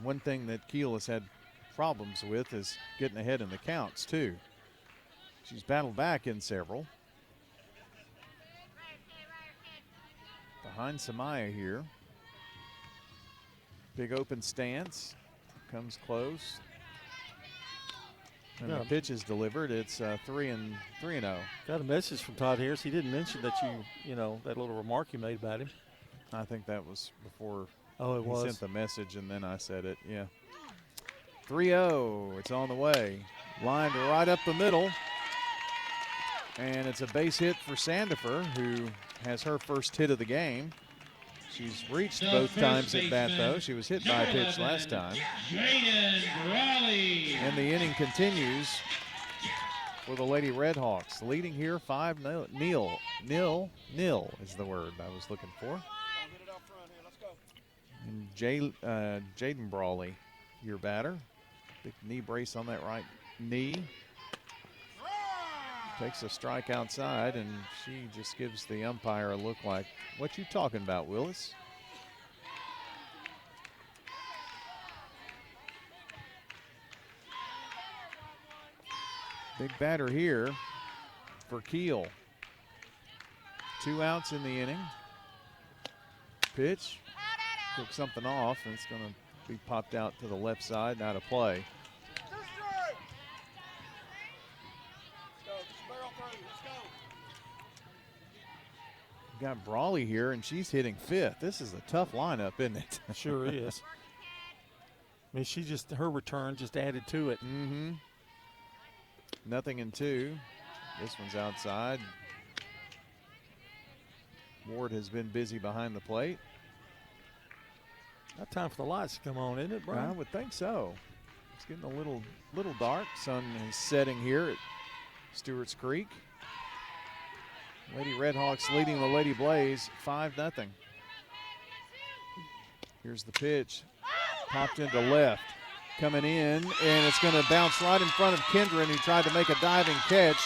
One thing that Kiel has had problems with is getting ahead in the counts too. She's battled back in several. Behind Samaya here. Big open stance, comes close. And the pitch is delivered. It's 3-0. Got a message from Todd Harris. He didn't mention that you know, that little remark you made about him. I think that was before he sent the message and then I said it, yeah. 3-0, it's on the way. Lined right up the middle. And it's a base hit for Sandifer, who has her first hit of the game. She's reached both times at bat, though. She was hit by a pitch last time. And the inning continues for the Lady Redhawks. Leading here 5-0. Nil is the word I was looking for. And Jaden Brawley, your batter. Big knee brace on that right knee. Takes a strike outside, and she just gives the umpire a look like, what you talking about, Willis? Big batter here for Kiel. 2 outs in the inning. Pitch, took something off, and it's going to be popped out to the left side, out of play. Got Brawley here, and she's hitting 5th. This is a tough lineup, isn't it? Sure is. I mean, her return just added to it. Mm-hmm. Nothing in 2. This one's outside. Ward has been busy behind the plate. Not time for the lights to come on, isn't it, Brian? I would think so. It's getting a little dark. Sun is setting here at Stewarts Creek. Lady Redhawks leading the Lady Blaze 5-0. Here's the pitch. Popped into left. Coming in, and it's going to bounce right in front of Kendron, who tried to make a diving catch.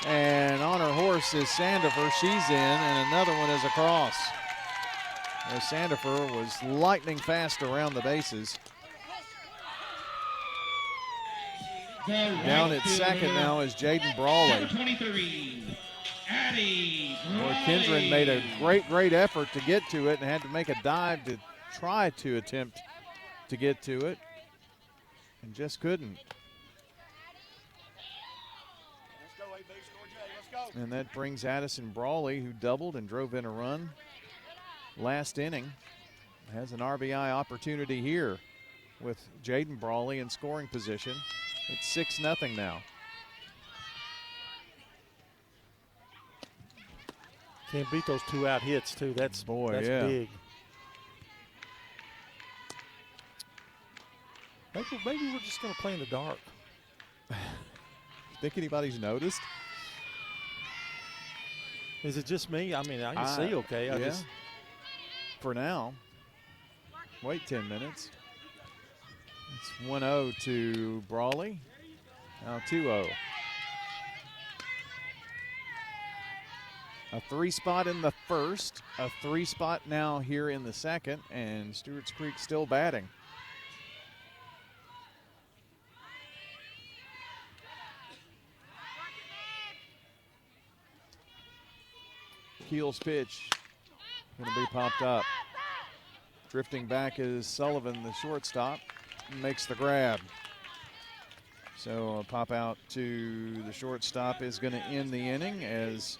And on her horse is Sandifer. She's in, and another one is across. Sandifer was lightning fast around the bases. Down at second now is Jaden Brawley. 23. Kendron made a great effort to get to it and had to make a dive to try to attempt to get to it and just couldn't. And that brings Addison Brawley, who doubled and drove in a run last inning, has an RBI opportunity here with Jaden Brawley in scoring position. It's 6-0 now. Can't beat those 2 out hits, too. That's big. Maybe we're just going to play in the dark. Think anybody's noticed? Is it just me? I mean, I can see okay. for now. Wait 10 minutes. It's 1-0 to Brawley. Now 2-0. A 3-spot in the first, a 3-spot now here in the second, and Stewarts Creek still batting. Keel's pitch going to be popped up. Drifting back is Sullivan, the shortstop, makes the grab. So a pop out to the shortstop is going to end the inning as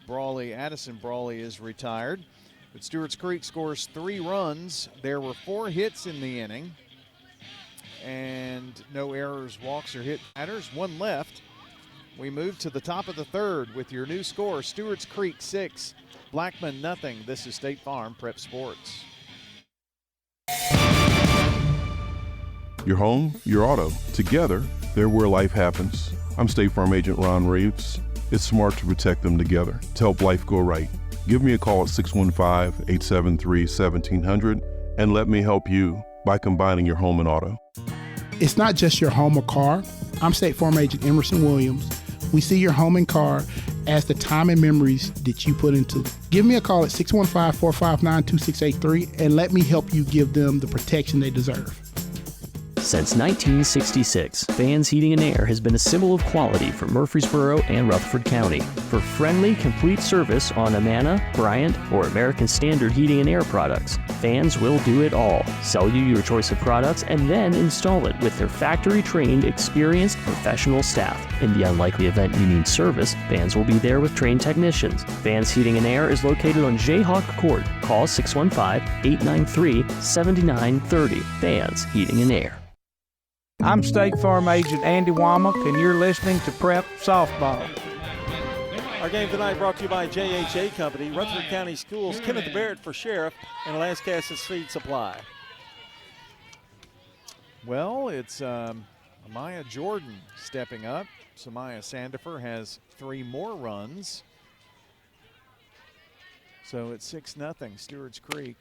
Addison Brawley is retired. But Stewarts Creek scores 3 runs. There were 4 hits in the inning and no errors, walks, or hit batters. 1 left. We move to the top of the third with your new score, Stewarts Creek 6, Blackman nothing. This is State Farm Prep Sports. Your home, your auto, together, they're where life happens. I'm State Farm Agent Ron Reeves. It's smart to protect them together to help life go right. Give me a call at 615-873-1700 and let me help you by combining your home and auto. It's not just your home or car. I'm State Farm Agent Emerson Williams. We see your home and car as the time and memories that you put into it. Give me a call at 615-459-2683 and let me help you give them the protection they deserve. Since 1966, Vans Heating and Air has been a symbol of quality for Murfreesboro and Rutherford County. For friendly, complete service on Amana, Bryant, or American Standard Heating and Air products, Vans will do it all. Sell you your choice of products and then install it with their factory-trained, experienced professional staff. In the unlikely event you need service, Vans will be there with trained technicians. Vans Heating and Air is located on Jayhawk Court. Call 615-893-7930. Vans Heating and Air. I'm State Farm Agent Andy Womack, and you're listening to Prep Softball. Our game tonight brought to you by JHA Company, Rutherford County Schools, Kenneth Barrett for Sheriff, and Lascassas Seed Supply. Well, it's Amaya Jordan stepping up. Samaya Sandifer has 3 more runs. So it's 6-0 Stewarts Creek.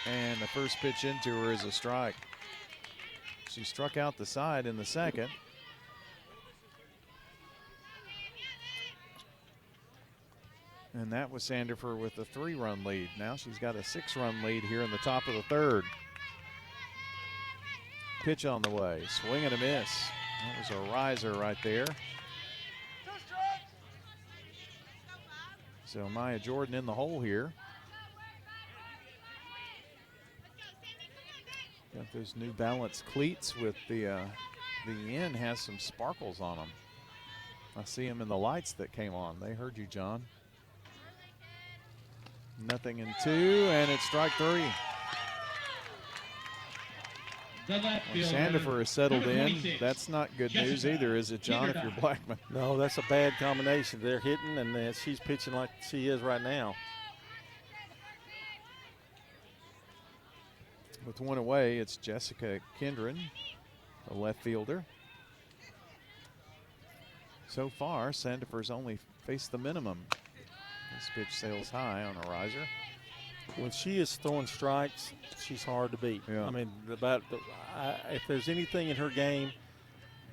And the first pitch into her is a strike. She struck out the side in the second. And that was Sandifer with a 3-run lead. Now she's got a 6-run lead here in the top of the third. Pitch on the way, swing and a miss. That was a riser right there. So Maya Jordan in the hole here. Got those New Balance cleats with the end has some sparkles on them. I see them in the lights that came on. They heard you, John. 0-2, and it's strike 3. Sandifer is settled in. That's not good news either, is it, John, if you're Blackman? No, that's a bad combination. They're hitting, and she's pitching like she is right now. With 1 away, it's Jessica Kendron, the left fielder. So far, Sandifer's only faced the minimum. This pitch sails high on a riser. When she is throwing strikes, she's hard to beat. Yeah. I mean, if there's anything in her game,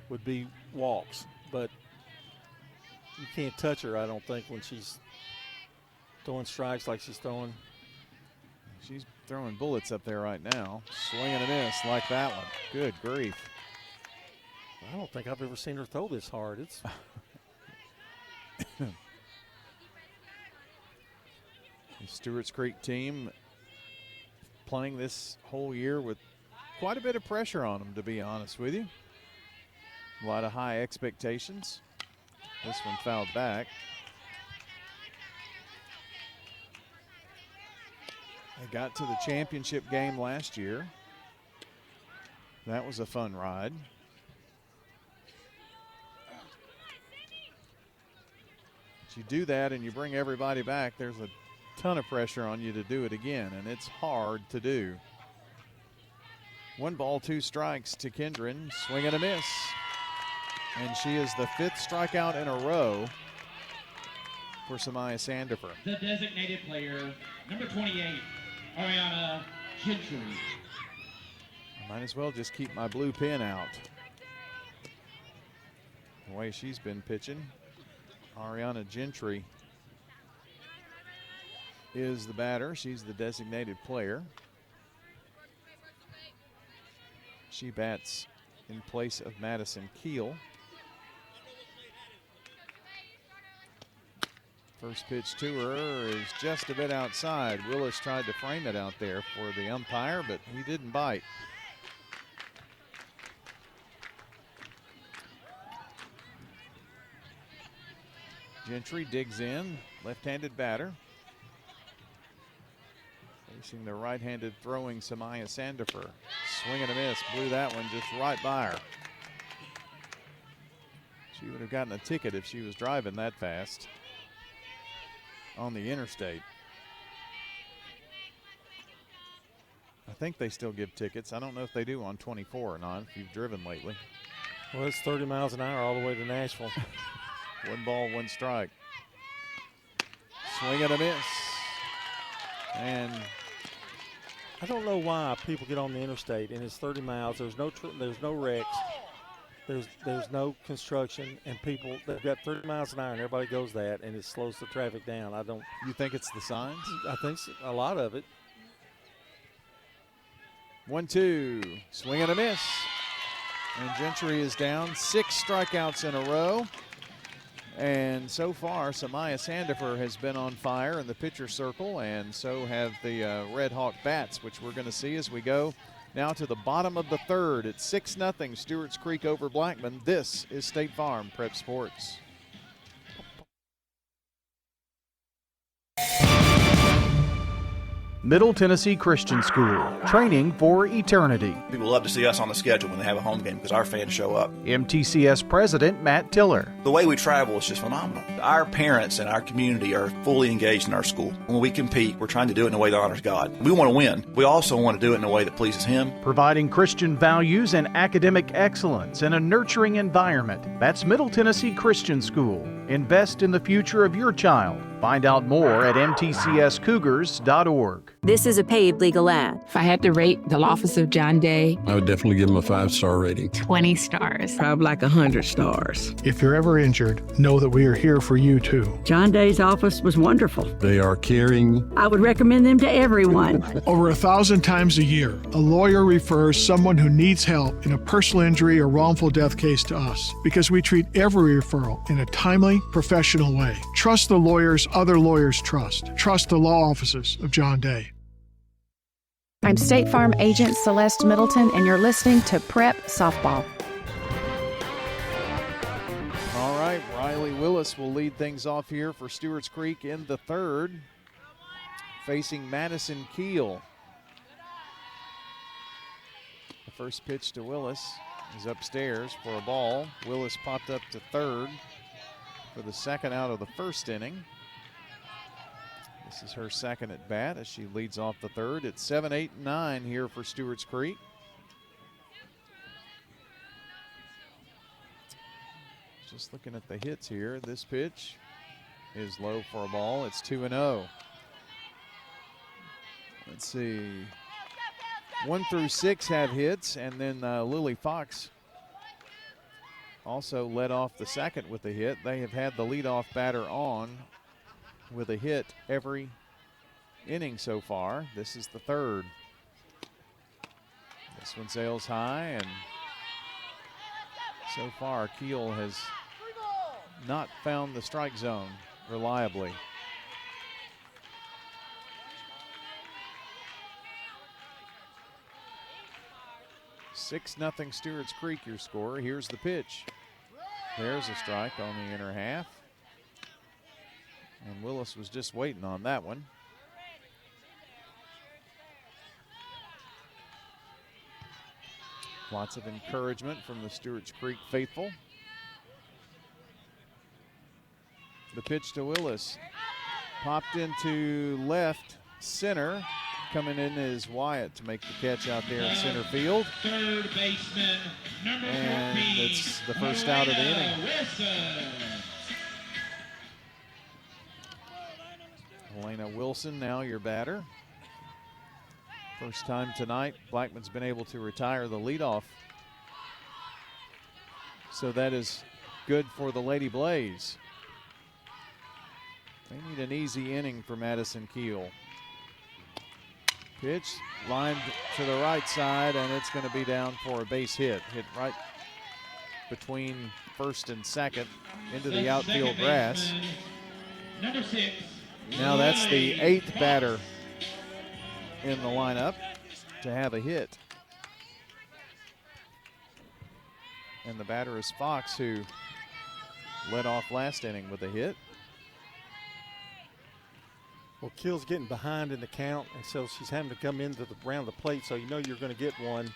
would be walks. But you can't touch her, I don't think, when she's throwing strikes like she's throwing. She's throwing bullets up there right now. Swing and a miss like that one. Good grief. I don't think I've ever seen her throw this hard. It's the Stewarts Creek team playing this whole year with quite a bit of pressure on them, to be honest with you. A lot of high expectations. This one fouled back. They got to the championship game last year. That was a fun ride. But you do that and you bring everybody back, there's a ton of pressure on you to do it again, and it's hard to do. 1 ball, 2 strikes to Kendron. Swing and a miss. And she is the 5th strikeout in a row for Samaya Sandifer. The designated player, number 28, Ariana Gentry. I might as well just keep my blue pin out. The way she's been pitching, Ariana Gentry is the batter. She's the designated player. She bats in place of Madison Keel. First pitch to her is just a bit outside. Willis tried to frame it out there for the umpire, but he didn't bite. Gentry digs in, left-handed batter. Facing the right-handed throwing Samaya Sandifer. Swing and a miss, blew that one just right by her. She would have gotten a ticket if she was driving that fast on the interstate. I think they still give tickets. I don't know if they do on 24 or not, if you've driven lately. Well, it's 30 miles an hour all the way to Nashville. 1 ball, 1 strike. Swing and a miss. And I don't know why people get on the interstate and it's 30 miles. There's no wrecks. There's no construction, and people, they've got 30 miles an hour and everybody goes that, and it slows the traffic down. You think it's the signs? I think a lot of it. 1-2, swing and a miss. And Gentry is down, 6 strikeouts in a row. And so far, Samaya Sandifer has been on fire in the pitcher circle, and so have the Red Hawk Bats, which we're going to see as we go now to the bottom of the third. It's 6-0 Stewarts Creek over Blackman. This is State Farm Prep Sports. Middle Tennessee Christian School, training for eternity. People love to see us on the schedule when they have a home game because our fans show up. MTCS President Matt Tiller. The way we travel is just phenomenal. Our parents and our community are fully engaged in our school. When we compete, we're trying to do it in a way that honors God. We want to win. We also want to do it in a way that pleases Him. Providing Christian values and academic excellence in a nurturing environment. That's Middle Tennessee Christian School. Invest in the future of your child. Find out more at mtcscougars.org. This is a paid legal ad. If I had to rate the office of John Day, I would definitely give him a 5-star rating. 20 stars. Probably like 100 stars. If you're ever injured, know that we are here for you too. John Day's office was wonderful. They are caring. I would recommend them to everyone. Over 1,000 times a year, a lawyer refers someone who needs help in a personal injury or wrongful death case to us because we treat every referral in a timely, professional way. Trust the lawyers other lawyers trust. Trust the law offices of John Day. I'm State Farm Agent Celeste Middleton, and you're listening to Prep Softball. All right, Riley Willis will lead things off here for Stewarts Creek in the third, facing Madison Keel. The first pitch to Willis is upstairs for a ball. Willis popped up to third for the second out of the first inning. This is her second at bat as she leads off the third. It's 7, 8, 9 here for Stewarts Creek. Just looking at the hits here. This pitch is low for a ball. It's 2-0. Let's see. 1 through 6 have hits, and then Lily Fox also led off the second with a hit. They have had the leadoff batter on with a hit every inning so far. This is the third. This one sails high, and so far Keel has not found the strike zone reliably. Six nothing Stewarts Creek, your score. Here's the pitch. There's a strike on the inner half. And Willis was just waiting on that one. Lots of encouragement from the Stewarts Creek faithful. The pitch to Willis. Popped into left center. Coming in is Wyatt to make the catch out there in center field. Third baseman, number 14. And it's the first out of the inning. Elena Wilson, now your batter. First time tonight, Blackman's been able to retire the leadoff. So that is good for the Lady Blaze. They need an easy inning for Madison Keel. Pitch lined to the right side, and it's going to be down for a base hit. Hit right between first and second into the outfield grass. Number 6. Now that's the 8th batter in the lineup to have a hit. And the batter is Fox, who led off last inning with a hit. Well, Keel's getting behind in the count, and so she's having to come into the around the plate, so you know you're going to get one,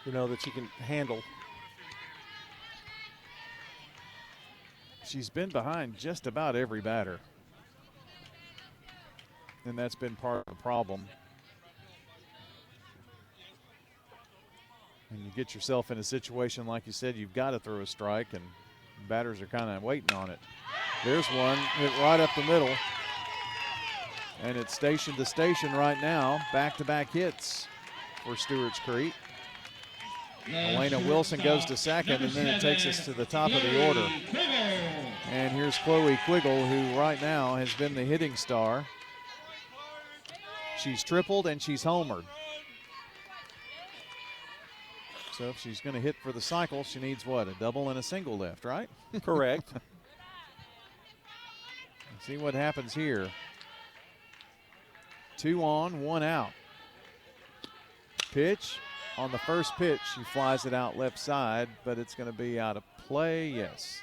you know, that you can handle. She's been behind just about every batter, and that's been part of the problem. And you get yourself in a situation, like you said, you've got to throw a strike, and batters are kind of waiting on it. There's one hit right up the middle. And it's station to station right now. Back-to-back hits for Stewarts Creek. Elena Wilson goes to second, and then it takes us to the top of the order. And here's Chloe Quiggle, who right now has been the hitting star. She's tripled and she's homered. So if she's going to hit for the cycle, she needs what, a double and a single left, right? Correct. See what happens here. 2 on, 1 out. Pitch. On the first pitch, she flies it out left side, but it's going to be out of play, yes.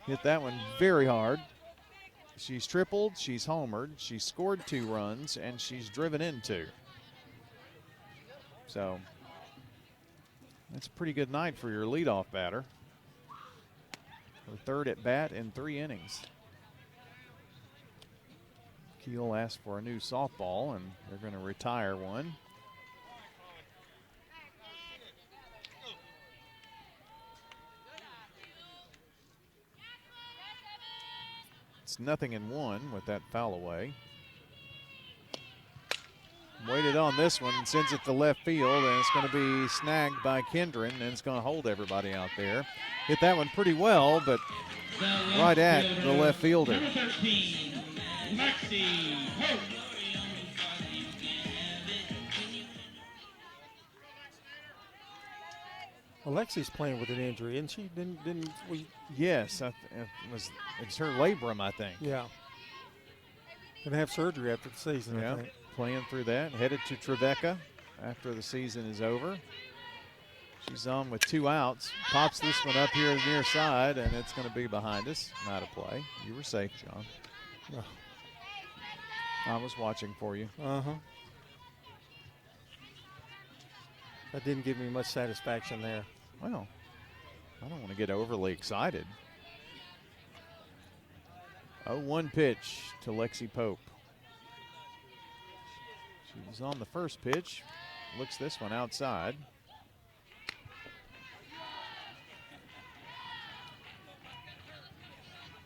Hit that one very hard. She's tripled, she's homered, she's scored 2 runs, and she's driven in 2. So that's a pretty good night for your leadoff batter. Her third at bat in 3 innings. Keel asked for a new softball, and they're going to retire one. It's 0-1 with that foul away. Waited on this one and sends it to left field, and it's going to be snagged by Kendron, and it's going to hold everybody out there. Hit that one pretty well, but right at the left fielder. Number 13, Lexi Hope. Alexi's playing with an injury, and she didn't we? Yes, it's her labrum, I think. Yeah. Gonna have surgery after the season, yeah, I think. Playing through that. Headed to Trevecca after the season is over. She's on with 2 outs. Pops this one up here near side, and it's going to be behind us. Not a play. You were safe, John. Oh. I was watching for you. Uh-huh. That didn't give me much satisfaction there. Well, I don't want to get overly excited. 0-1 pitch to Lexi Pope. She was on the first pitch. Looks this one outside.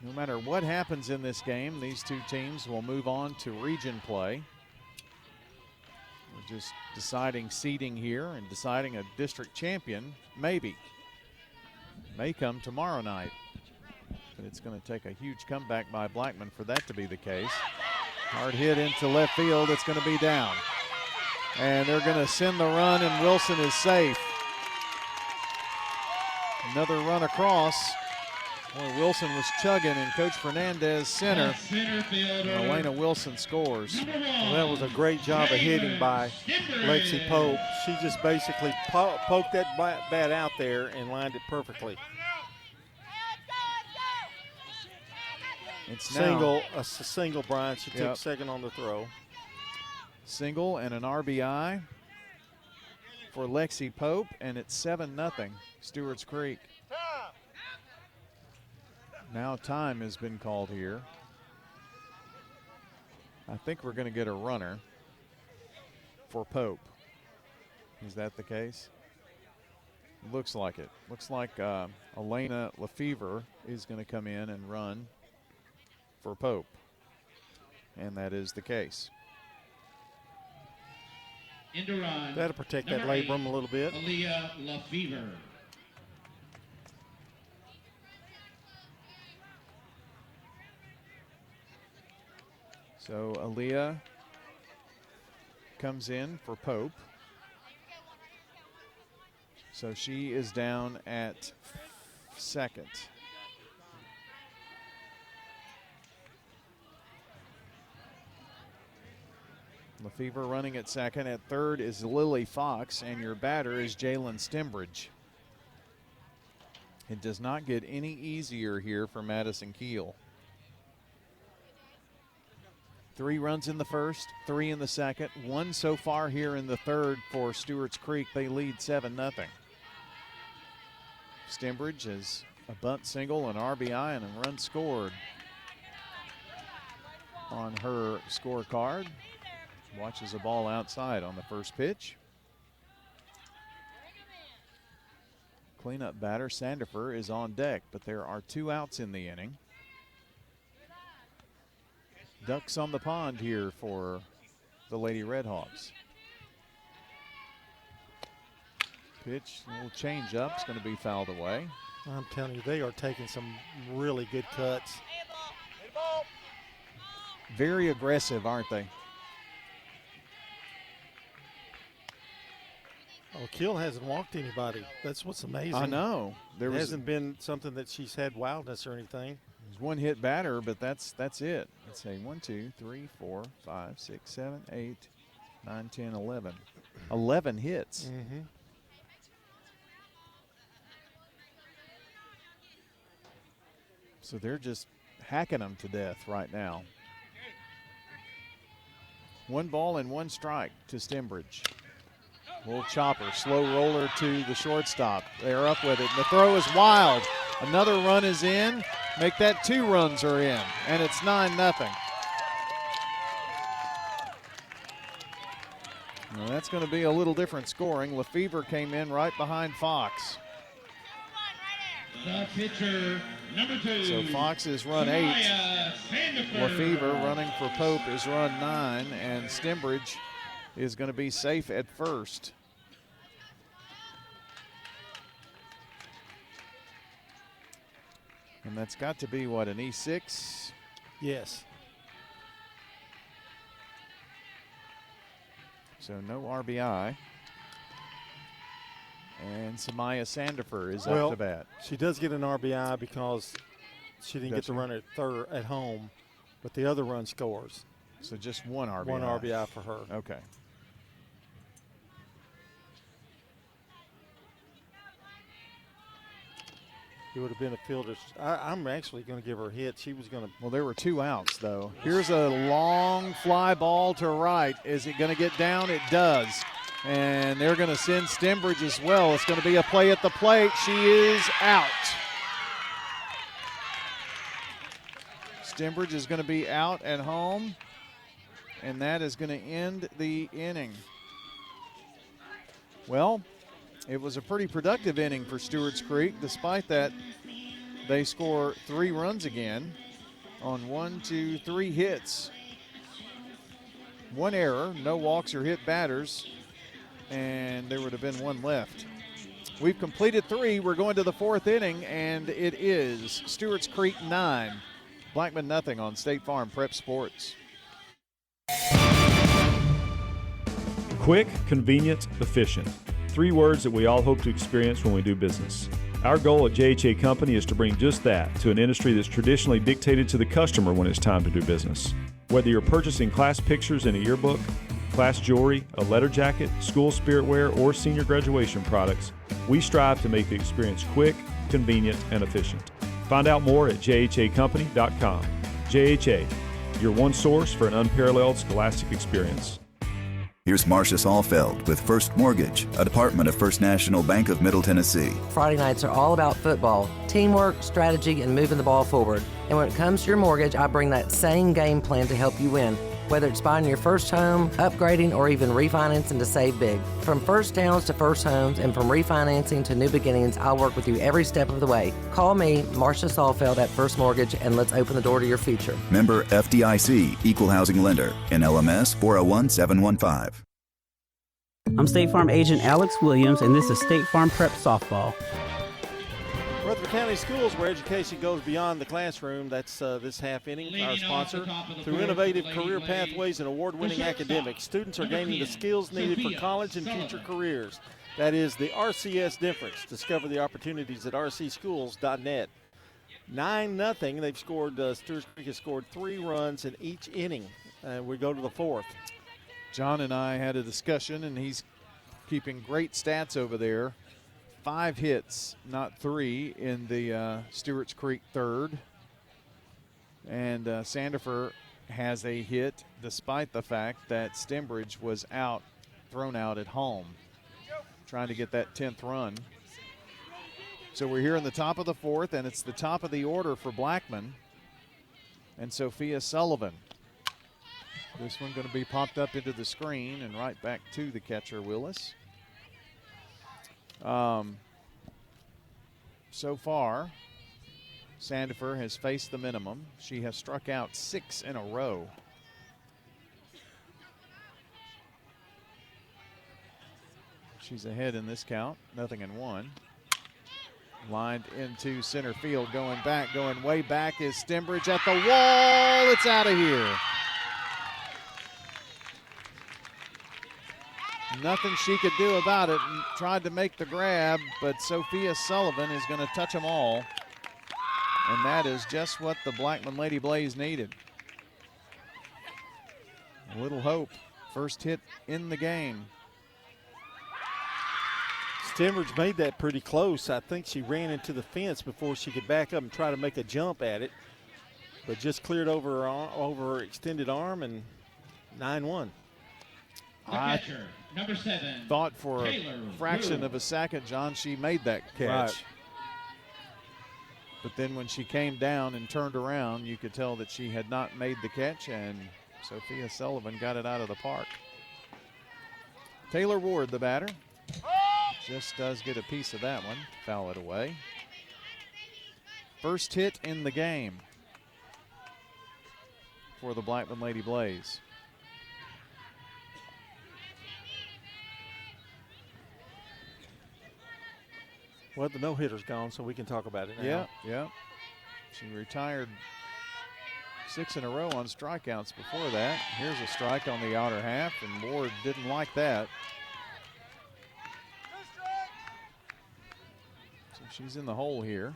No matter what happens in this game, these 2 teams will move on to region play. We're just deciding seeding here and deciding a district champion, maybe. May come tomorrow night. But it's going to take a huge comeback by Blackman for that to be the case. Hard hit into left field. It's going to be down. And they're going to send the run, and Wilson is safe. Another run across. Boy, Wilson was chugging, and Coach Fernandez center. Elena Wilson scores. Well, that was a great job of hitting by Lexi Pope. She just basically poked that bat out there and lined it perfectly. It's a single, Brian. She took second on the throw. Single and an RBI for Lexi Pope, and it's 7-0, Stewarts Creek. Now time has been called here. I think we're going to get a runner for Pope. Is that the case? Looks like it. Looks like Elena Lefevre is going to come in and run for Pope. And that is the case. Into run. That'll protect that Number 8, labrum a little bit. Aaliyah LaFever. So Aaliyah comes in for Pope. So she is down at second. LaFever running at second. At third is Lily Fox, and your batter is Jalen Stembridge. It does not get any easier here for Madison Keel. 3 runs in the first, 3 in the second, 1 so far here in the third for Stewarts Creek. They lead 7-0. Stembridge is a bunt single, an RBI, and a run scored on her scorecard. Watches the ball outside on the first pitch. Cleanup batter Sandifer is on deck, but there are 2 outs in the inning. Ducks on the pond here for the Lady Redhawks. Pitch, a little change up, it's going to be fouled away. I'm telling you, they are taking some really good cuts. Very aggressive, aren't they? Oh, Keel hasn't walked anybody. That's what's amazing. I know. There hasn't been something that she's had wildness or anything. There's 1 hit batter, but that's it. Let's say 1, 2, 3, 4, 5, 6, 7, 8, 9, 10, 11. 11 hits. Mm-hmm. So they're just hacking them to death right now. 1 ball and 1 strike to Stembridge. Little chopper, slow roller to the shortstop. They're up with it. And the throw is wild. Another run is in. Make that 2 runs are in. And it's 9-0. Now that's going to be a little different scoring. LaFever came in right behind Fox. The pitcher, number 2. So Fox is run 8. LaFever running for Pope is run 9. And Stembridge is going to be safe at first. And that's got to be, what, an E6? Yes. So no RBI. And Samaya Sandifer is well, up to bat. She does get an RBI because she didn't get the run at third at home, but the other run scores. So just 1 RBI. 1 RBI for her. Okay. It would have been a fielder's. I'm actually going to give her a hit. She was going to. Well, there were 2 outs, though. Here's a long fly ball to right. Is it going to get down? It does. And they're going to send Stembridge as well. It's going to be a play at the plate. She is out. Stembridge is going to be out at home, and that is going to end the inning. Well, it was a pretty productive inning for Stewarts Creek. Despite that, they score 3 runs again on 1, 2, 3 hits. 1 error, no walks or hit batters, and there would have been 1 left. We've completed 3. We're going to the 4th inning, and it is Stewarts Creek 9, Blackman nothing on State Farm Prep Sports. Quick, convenient, efficient. 3 words that we all hope to experience when we do business. Our goal at JHA Company is to bring just that to an industry that's traditionally dictated to the customer when it's time to do business. Whether you're purchasing class pictures in a yearbook, class jewelry, a letter jacket, school spirit wear, or senior graduation products, we strive to make the experience quick, convenient, and efficient. Find out more at jhacompany.com. JHA, your one source for an unparalleled scholastic experience. Here's Marcia Saulfeld with First Mortgage, a department of First National Bank of Middle Tennessee. Friday nights are all about football, teamwork, strategy, and moving the ball forward. And when it comes to your mortgage, I bring that same game plan to help you win. Whether it's buying your first home, upgrading, or even refinancing to save big. From first downs to first homes and from refinancing to new beginnings, I'll work with you every step of the way. Call me, Marcia Saulfeld at First Mortgage, and let's open the door to your future. Member FDIC, Equal Housing Lender, NLMS 401715. I'm State Farm agent Alex Williams, and this is State Farm Prep Softball. Rutherford County Schools, where education goes beyond the classroom. That's this half inning, our sponsor. Through innovative career pathways and award-winning academics, students are gaining the skills needed for college and future careers. That is the RCS difference. Discover the opportunities at rcschools.net. 9-0. They've scored, Stewarts Creek has scored 3 runs in each inning. We go to the 4th. John and I had a discussion, and he's keeping great stats over there. 5 hits, not 3, in the Stewarts Creek third. And Sandifer has a hit despite the fact that Stembridge was thrown out at home, trying to get that 10th run. So we're here in the top of the 4th, and it's the top of the order for Blackman and Sophia Sullivan. This one going to be popped up into the screen and right back to the catcher, Willis. So far, Sandifer has faced the minimum. She has struck out 6 in a row. She's ahead in this count, 0-1. Lined into center field, going way back is Stembridge at the wall. It's out of here. Nothing she could do about it. Tried to make the grab, but Sophia Sullivan is going to touch them all. And that is just what the Blackman Lady Blaze needed. A little hope. First hit in the game. Stembridge made that pretty close. I think she ran into the fence before she could back up and try to make a jump at it, but just cleared over her extended arm, and 9-1. I thought for a fraction of a second, John, she made that catch. Right. But then when she came down and turned around, you could tell that she had not made the catch, and Sophia Sullivan got it out of the park. Taylor Ward, the batter. Just does get a piece of that one. Foul it away. First hit in the game for the Blackman Lady Blaze. Well, the no-hitter's gone, so we can talk about it now. Yeah. She retired 6 in a row on strikeouts before that. Here's a strike on the outer half, and Ward didn't like that. So she's in the hole here.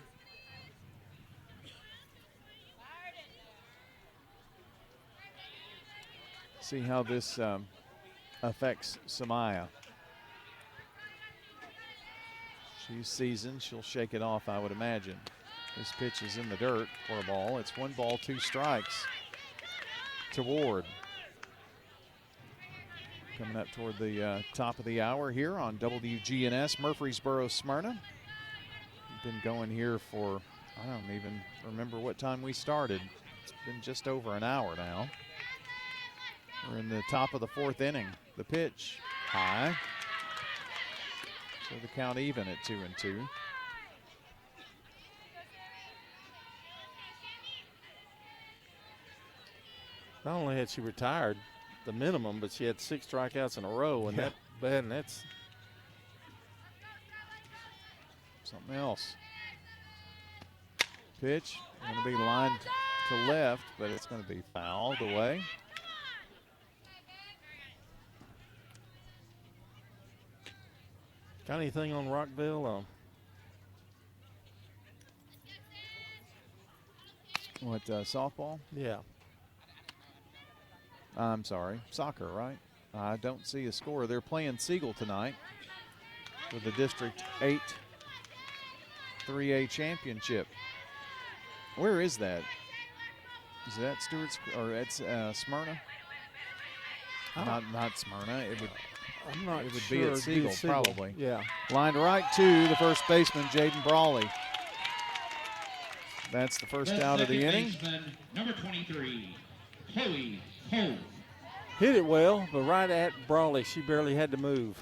See how this affects Samaya. She's seasoned. She'll shake it off, I would imagine. This pitch is in the dirt for a ball. It's 1 ball, 2 strikes to Ward. Coming up toward the top of the hour here on WGNS Murfreesboro, Smyrna. We've been going here for, I don't even remember what time we started. It's been just over an hour now. We're in the top of the 4th inning. The pitch, high. So the count even at 2-2. Not only had she retired the minimum, but she had 6 strikeouts in a row, and that's something else. Pitch going to be lined to left, but it's going to be fouled away. Got anything on Rockville? What, softball? Yeah. I'm sorry, soccer, right? I don't see a score. They're playing Siegel tonight for the District 8 3A championship. Where is that? Is that Stewarts, or it's Smyrna? Not Smyrna. It would. I'm not It would sure. be at Siegel, probably. Yeah. Lined right to the first baseman, Jaden Brawley. That's the first out of the inning. Number 23, Chloe Cole. Hit it well, but right at Brawley, she barely had to move.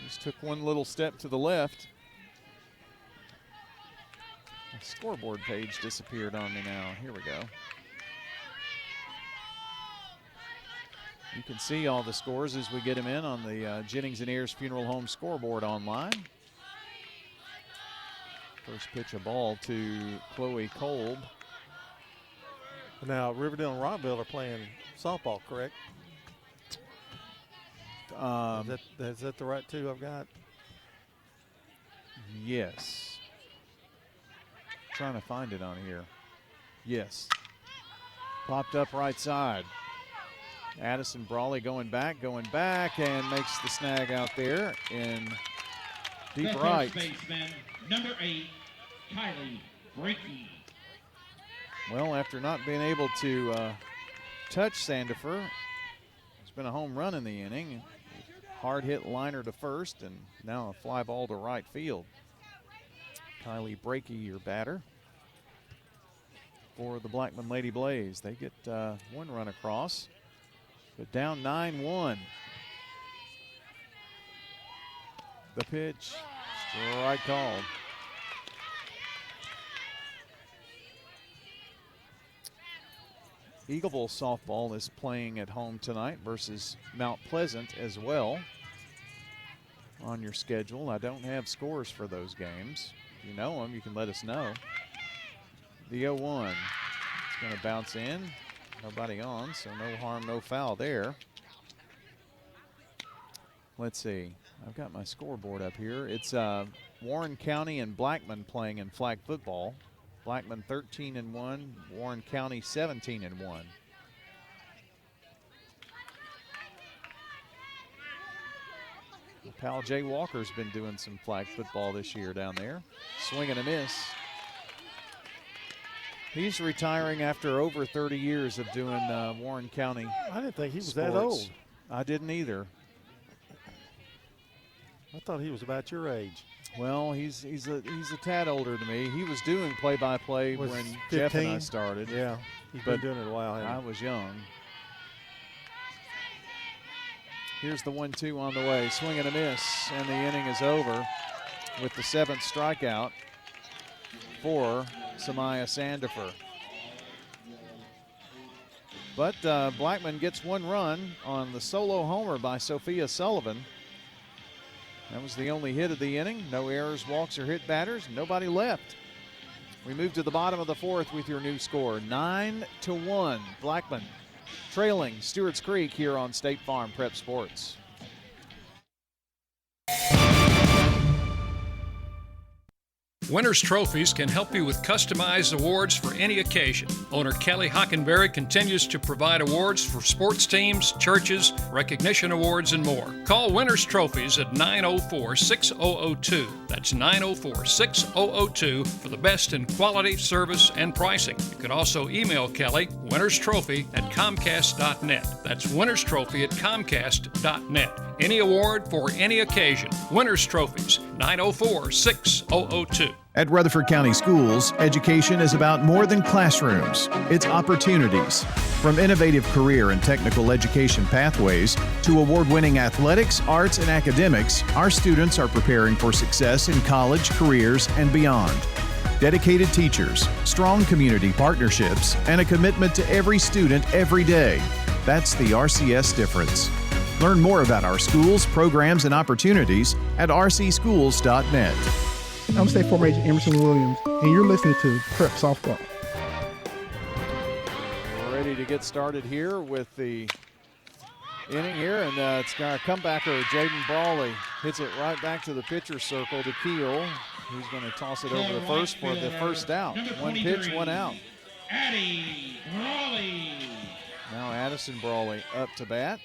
Just took one little step to the left. The scoreboard page disappeared on me now. Here we go. You can see all the scores as we get them in on the Jennings and Ayers Funeral Home scoreboard online. First pitch of ball to Chloe Kolb. Now, Riverdale and Rockville are playing softball, correct? Is that the right two I've got? Yes. Trying to find it on here. Yes. Popped up right side. Addison Brawley going back, and makes the snag out there in deep The right. First baseman, number 8, Kylie Breaky. Well, after not being able to touch Sandifer, it's been a home run in the inning. Hard hit liner to first, and now a fly ball to right field. Kylie Breaky, your batter for the Blackman Lady Blaze. They get one run across, but down 9-1. The pitch, strike called. Eagleville softball is playing at home tonight versus Mount Pleasant as well on your schedule. I don't have scores for those games. If you know them, you can let us know. The 0-1. It's going to bounce in. Nobody on, so no harm, no foul there. Let's see. I've got my scoreboard up here. It's Warren County and Blackman playing in flag football. Blackman 13-1, Warren County 17-1. Pal Jay Walker's been doing some flag football this year down there. Swing and a miss. He's retiring after over 30 years of doing Warren County. I didn't think he was sports. that old. I didn't either. I thought he was about your age. Well, he's a tad older than me. He was doing play-by-play when 15? Jeff and I started. Yeah, he's been doing it a while. I was young. Here's the 1-2 on the way. Swing and a miss, and the inning is over with the 7th strikeout for Samaya Sandifer. But Blackman gets one run on the solo homer by Sophia Sullivan. That was the only hit of the inning. No errors, walks, or hit batters. Nobody left. We move to the bottom of the 4th with your new score, 9-1. Blackman trailing Stewarts Creek here on State Farm Prep Sports. Winners Trophies can help you with customized awards for any occasion. Owner Kelly Hockenberry continues to provide awards for sports teams, churches, recognition awards, and more. Call Winners Trophies at 904-6002. That's 904-6002 for the best in quality, service, and pricing. You can also email Kelly, winnerstrophy@comcast.net. That's winnerstrophy@comcast.net. Any award for any occasion. Winners Trophies, 904-6002. At Rutherford County Schools, education is about more than classrooms. It's opportunities. From innovative career and technical education pathways to award-winning athletics, arts, and academics, our students are preparing for success in college, careers, and beyond. Dedicated teachers, strong community partnerships, and a commitment to every student every day. That's the RCS difference. Learn more about our schools, programs, and opportunities at rcschools.net. I'm State Farm Agent Emerson Williams, and you're listening to Prep Softball. We're ready to get started here with the inning here, and it's got a comebacker. Jaden Brawley hits it right back to the pitcher's circle to Keel. He's going to toss it over the first for the first out. One pitch, one out. Addie Brawley. Now Addison Brawley up to bat.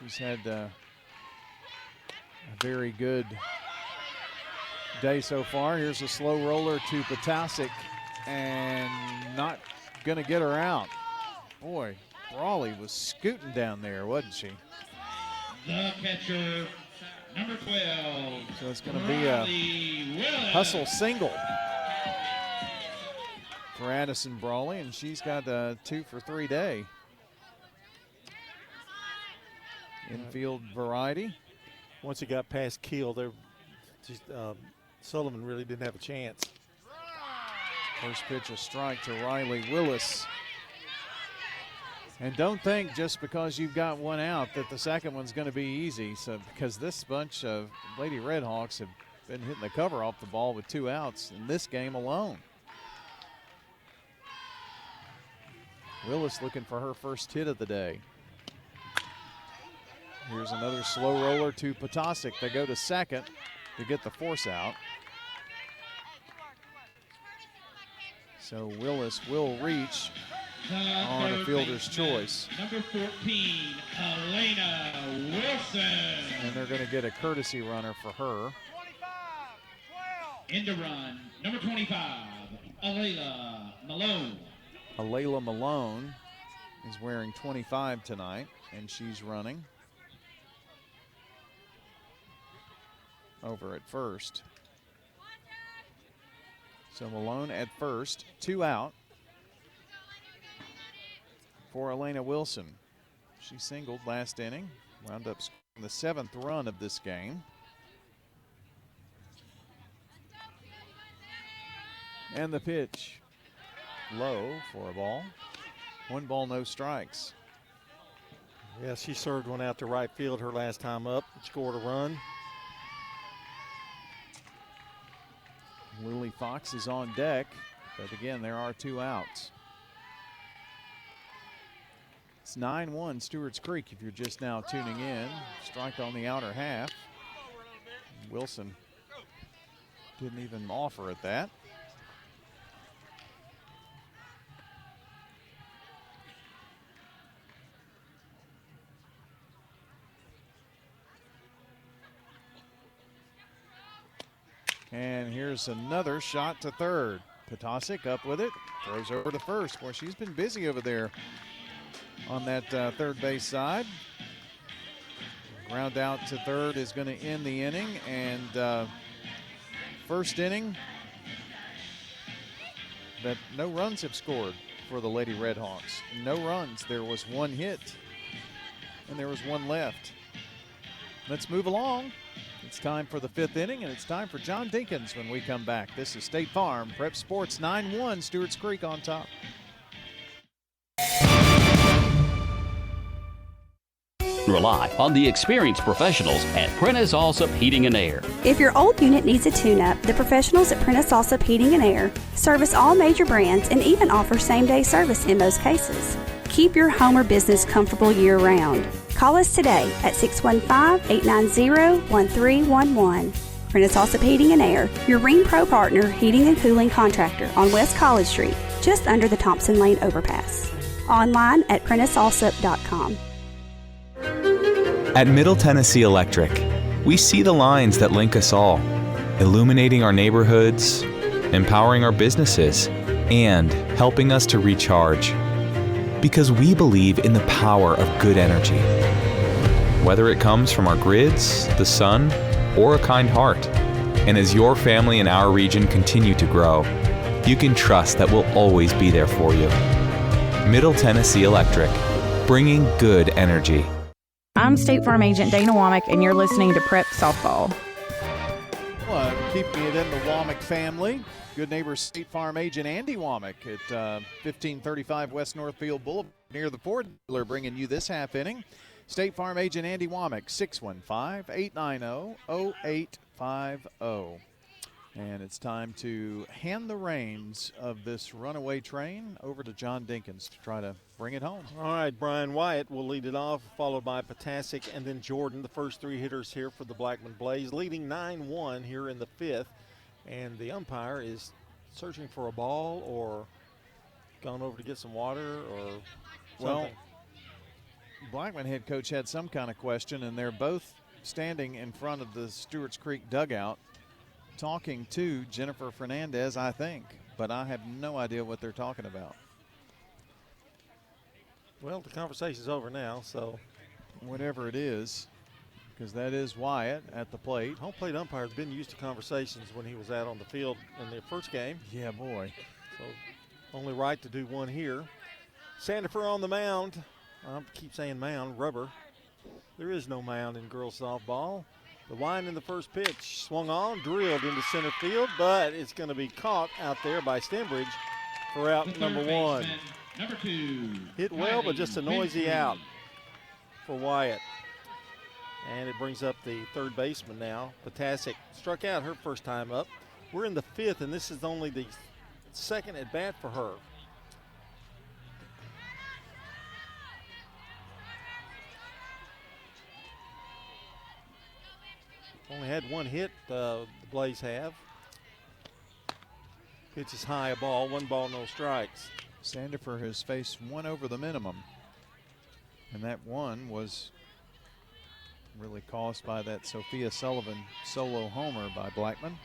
She's had a very good day so far. Here's a slow roller to Potasic, and not going to get her out. Boy, Brawley was scooting down there, wasn't she? The catcher, number 12. So it's going to be a hustle single for Addison Brawley, and she's got a 2 for 3 day. Infield variety. once he got past Keel, Sullivan really didn't have a chance. First pitch, a strike to Riley Willis. And don't think just because you've got one out that the second one's going to be easy. So because this bunch of Lady Redhawks have been hitting the cover off the ball with 2 outs in this game alone. Willis looking for her first hit of the day. Here's another slow roller to Potasic. They go to second to get the force out. So Willis will reach on a fielder's choice. Number 14, Elena Wilson. And they're going to get a courtesy runner for her. In the run, number 25, Alayla Malone. Alayla Malone is wearing 25 tonight, and she's running over at first. So Malone at first, 2 out for Elena Wilson. She singled last inning, wound up scoring the 7th run of this game. And the pitch, low for a ball. 1 ball, no strikes. Yeah, she served one out to right field her last time up, scored a run. Lily Fox is on deck, but again, there are 2 outs. It's 9-1 Stewarts Creek if you're just now tuning in. Strike on the outer half. Wilson didn't even offer at that. And here's another shot to third. Potasic up with it, throws over to first. Boy, she's been busy over there on that third base side. Ground out to third is going to end the inning. And first inning, that no runs have scored for the Lady Redhawks. No runs. There was 1 hit, and there was 1 left. Let's move along. It's time for the 5th inning, and it's time for John Dinkins when we come back. This is State Farm Prep Sports 9-1, Stewarts Creek on top. Rely on the experienced professionals at Prentice Allsup Heating and Air. If your old unit needs a tune-up, the professionals at Prentice Allsup Heating and Air service all major brands and even offer same-day service in most cases. Keep your home or business comfortable year-round. Call us today at 615-890-1311. Prentice Allsup Heating and Air, your Ring Pro partner heating and cooling contractor on West College Street, just under the Thompson Lane overpass. Online at PrenticeAllsup.com. At Middle Tennessee Electric, we see the lines that link us all, illuminating our neighborhoods, empowering our businesses, and helping us to recharge. Because we believe in the power of good energy. Whether it comes from our grids, the sun, or a kind heart. And as your family and our region continue to grow, you can trust that we'll always be there for you. Middle Tennessee Electric, bringing good energy. I'm State Farm Agent Dana Womack, and you're listening to Prep Softball. Well, keeping it in the Womack family. Good neighbor State Farm Agent Andy Womack at 1535 West Northfield Boulevard near the Ford dealer, bringing you this half inning. State Farm Agent Andy Womack, 615-890-0850. And it's time to hand the reins of this runaway train over to John Dinkins to try to bring it home. All right, Brian Wyatt will lead it off, followed by Potasic and then Jordan, the first 3 hitters here for the Blackman Blaze, leading 9-1 here in the 5th. And the umpire is searching for a ball or gone over to get some water or something. Well, Blackman head coach had some kind of question, and they're both standing in front of the Stewarts Creek dugout talking to Jennifer Fernandez, I think. But I have no idea what they're talking about. Well, the conversation's over now, so. Whatever it is. Because that is Wyatt at the plate. Home plate umpire's been used to conversations when he was out on the field in the first game. Yeah, boy. So only right to do one here. Sandifer on the mound. I keep saying mound, rubber. There is no mound in girls softball. The wind in the first pitch, swung on, drilled into center field, but it's going to be caught out there by Stembridge for out number one. Number 2. Hit well, but just a noisy out for Wyatt. And it brings up the third baseman now. Potasic struck out her first time up. We're in the 5th, and this is only the second at bat for her. Only had one hit, the Blaze have. Pitch is high, a ball, 1 ball, no strikes. Sandifer has faced one over the minimum, and that one was really caused by that Sophia Sullivan solo homer by Blackman.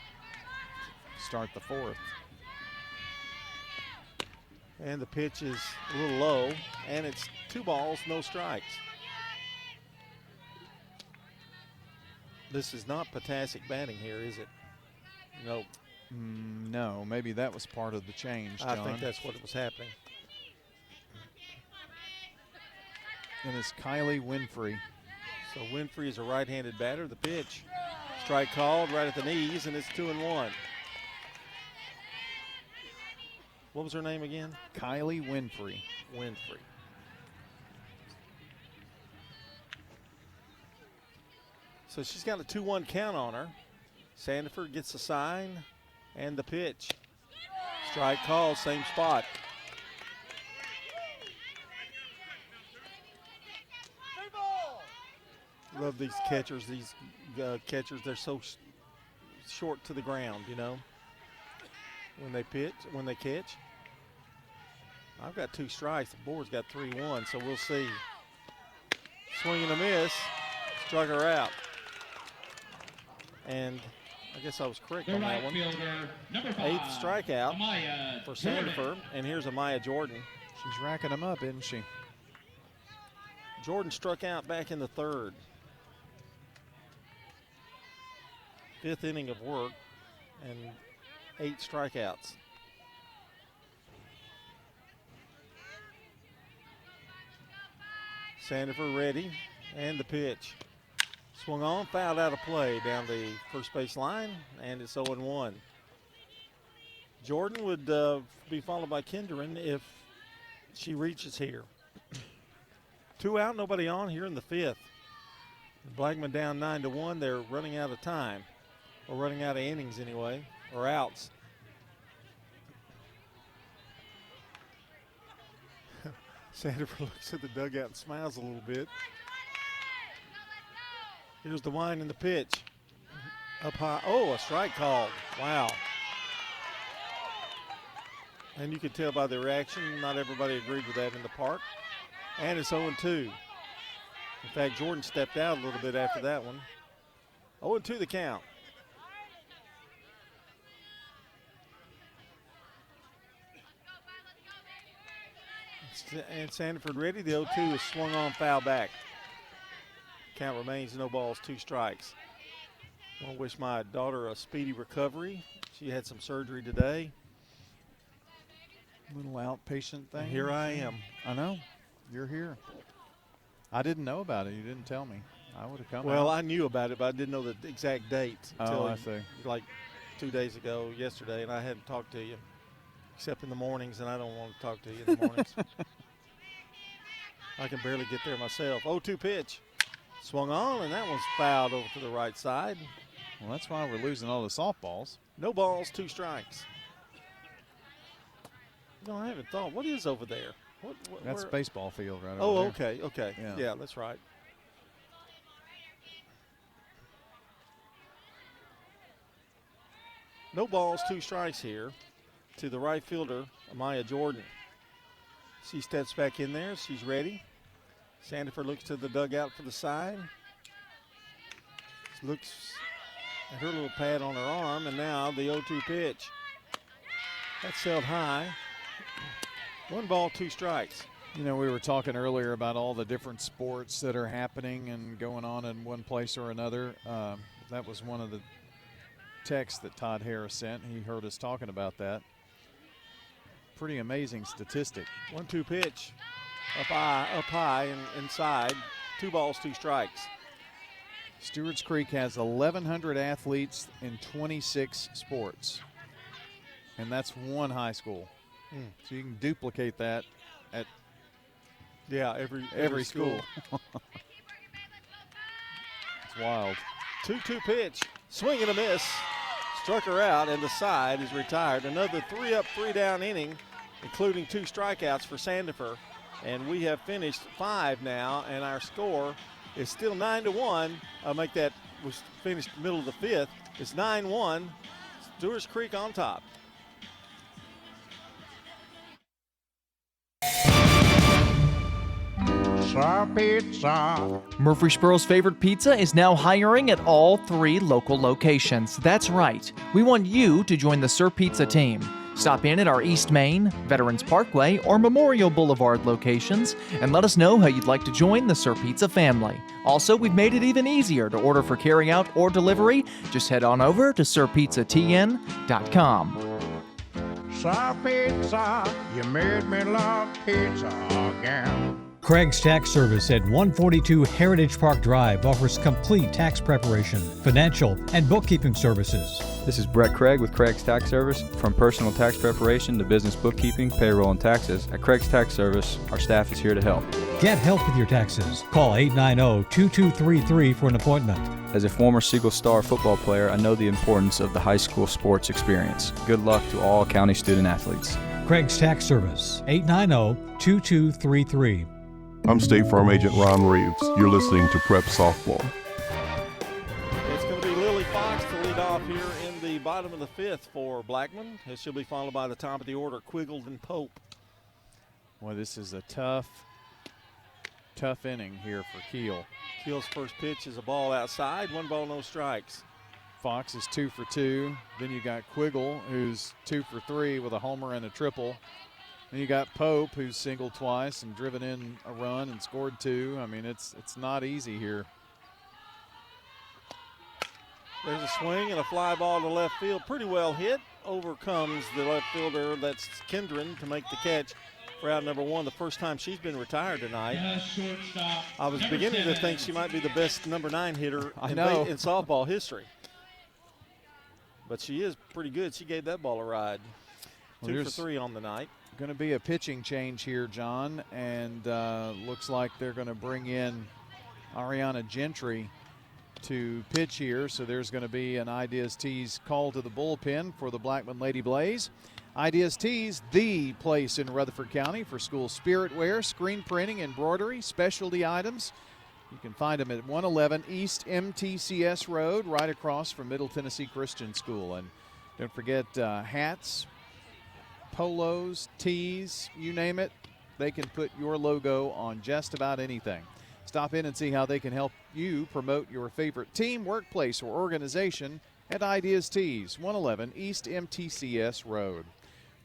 Start the 4th. And the pitch is a little low, and it's 2 balls, no strikes. This is not Potasic batting here, is it? Nope. No, maybe that was part of the change, John. I think that's what was happening. And it's Kylie Winfrey. So Winfrey is a right-handed batter. The pitch, strike called right at the knees, and it's 2-1. What was her name again? Kylie Winfrey. Winfrey. So she's got a 2-1 count on her. Sandiford gets the sign and the pitch. Strike called, same spot. Love these catchers. Catchers, they're so short to the ground, you know, when they pitch, when they catch. I've got 2 strikes. The board's got 3-1, so we'll see. Swing and a miss. Struck her out. And I guess I was correct on that one. 8th strikeout for Sandifer. And here's Amaya Jordan. She's racking them up, isn't she? Jordan struck out back in the 3rd. 5th inning of work and 8 strikeouts. Sandifer ready, and the pitch. Swung on, fouled out of play down the first base line, and it's 0-1. Jordan would be followed by Kinderen if she reaches here. 2 out, nobody on here in the 5th. Blackman down 9-1. They're running out of time, or running out of innings anyway, or outs. Sandifer looks at the dugout and smiles a little bit. Here's the wind and the pitch. Up high. Oh, a strike called. Wow. And you could tell by the reaction, not everybody agreed with that in the park. And it's 0-2. In fact, Jordan stepped out a little bit after that one. 0-2 the count. And Sandifer ready. The 0-2 is swung on, foul back. Count remains no balls, 2 strikes. I want to wish my daughter a speedy recovery. She had some surgery today. Little outpatient thing. And here I am. I know. You're here. I didn't know about it. You didn't tell me. I would have come. Well, out. I knew about it, but I didn't know the exact date until I see. Like 2 days ago, yesterday, and I hadn't talked to you except in the mornings, and I don't want to talk to you in the mornings. I can barely get there myself. 0-2 pitch. Swung on, and that one's fouled over to the right side. Well, that's why we're losing all the softballs. No balls, 2 strikes. No, I haven't thought. What is over there? That's a baseball field right over there. Okay. Yeah, that's right. No balls, 2 strikes here to the right fielder, Amaya Jordan. She steps back in there. She's ready. Sandifer looks to the dugout for the sign. Looks at her little pad on her arm, and now the 0-2 pitch. That's held high. 1 ball, 2 strikes. You know, we were talking earlier about all the different sports that are happening and going on in one place or another. That was one of the texts that Todd Harris sent. He heard us talking about that. Pretty amazing statistic. 1-2 pitch. Up high and inside. 2 balls, 2 strikes. Stewarts Creek has 1,100 athletes in 26 sports, and that's one high school. So you can duplicate that at every school. It's wild. 2-2 pitch, swing and a miss. Struck her out, and the side is retired. Another 3-up, 3-down inning, including 2 strikeouts for Sandifer. And we have finished 5 now, and our score is still 9-1. Was finished middle of the 5th. It's 9-1. Stewarts Creek on top. Pizza. Murfreesboro's favorite pizza is now hiring at all 3 local locations. That's right. We want you to join the Sir Pizza team. Stop in at our East Main, Veterans Parkway, or Memorial Boulevard locations and let us know how you'd like to join the Sir Pizza family. Also, we've made it even easier to order for carryout or delivery. Just head on over to sirpizzatn.com. Sir Pizza, you made me love pizza again. Craig's Tax Service at 142 Heritage Park Drive offers complete tax preparation, financial, and bookkeeping services. This is Brett Craig with Craig's Tax Service. From personal tax preparation to business bookkeeping, payroll, and taxes, at Craig's Tax Service, our staff is here to help. Get help with your taxes. Call 890-2233 for an appointment. As a former Siegel Star football player, I know the importance of the high school sports experience. Good luck to all county student athletes. Craig's Tax Service, 890-2233. I'm State Farm Agent Ron Reeves. You're listening to Prep Softball. It's going to be Lily Fox to lead off here in the bottom of the 5th for Blackman. She'll be followed by the top of the order, Quiggled and Pope. Well, this is a tough inning here for Keel. Keel's first pitch is a ball outside, 1 ball, no strikes. Fox is 2 for 2. Then you got Quiggle, who's 2 for 3 with a homer and a triple. Then you got Pope, who's singled twice and driven in a run and scored 2. I mean, it's not easy here. There's a swing and a fly ball to left field. Pretty well hit. Overcomes the left fielder. That's Kendron to make the catch for out number 1. The first time she's been retired tonight. I was beginning to think she might be the best number 9 hitter in softball history. But she is pretty good. She gave that ball a ride. Well, 2 for 3 on the night. Going to be a pitching change here, John, and looks like they're going to bring in Ariana Gentry to pitch here. So there's going to be an Ideas Tees call to the bullpen for the Blackman Lady Blaze. Ideas Tees, the place in Rutherford County for school spirit wear, screen printing, embroidery, specialty items. You can find them at 111 East MTCS Road, right across from Middle Tennessee Christian School. And don't forget hats, polos, tees, you name it, they can put your logo on just about anything. Stop in and see how they can help you promote your favorite team, workplace, or organization at Ideas Tees, 111 East MTCS Road.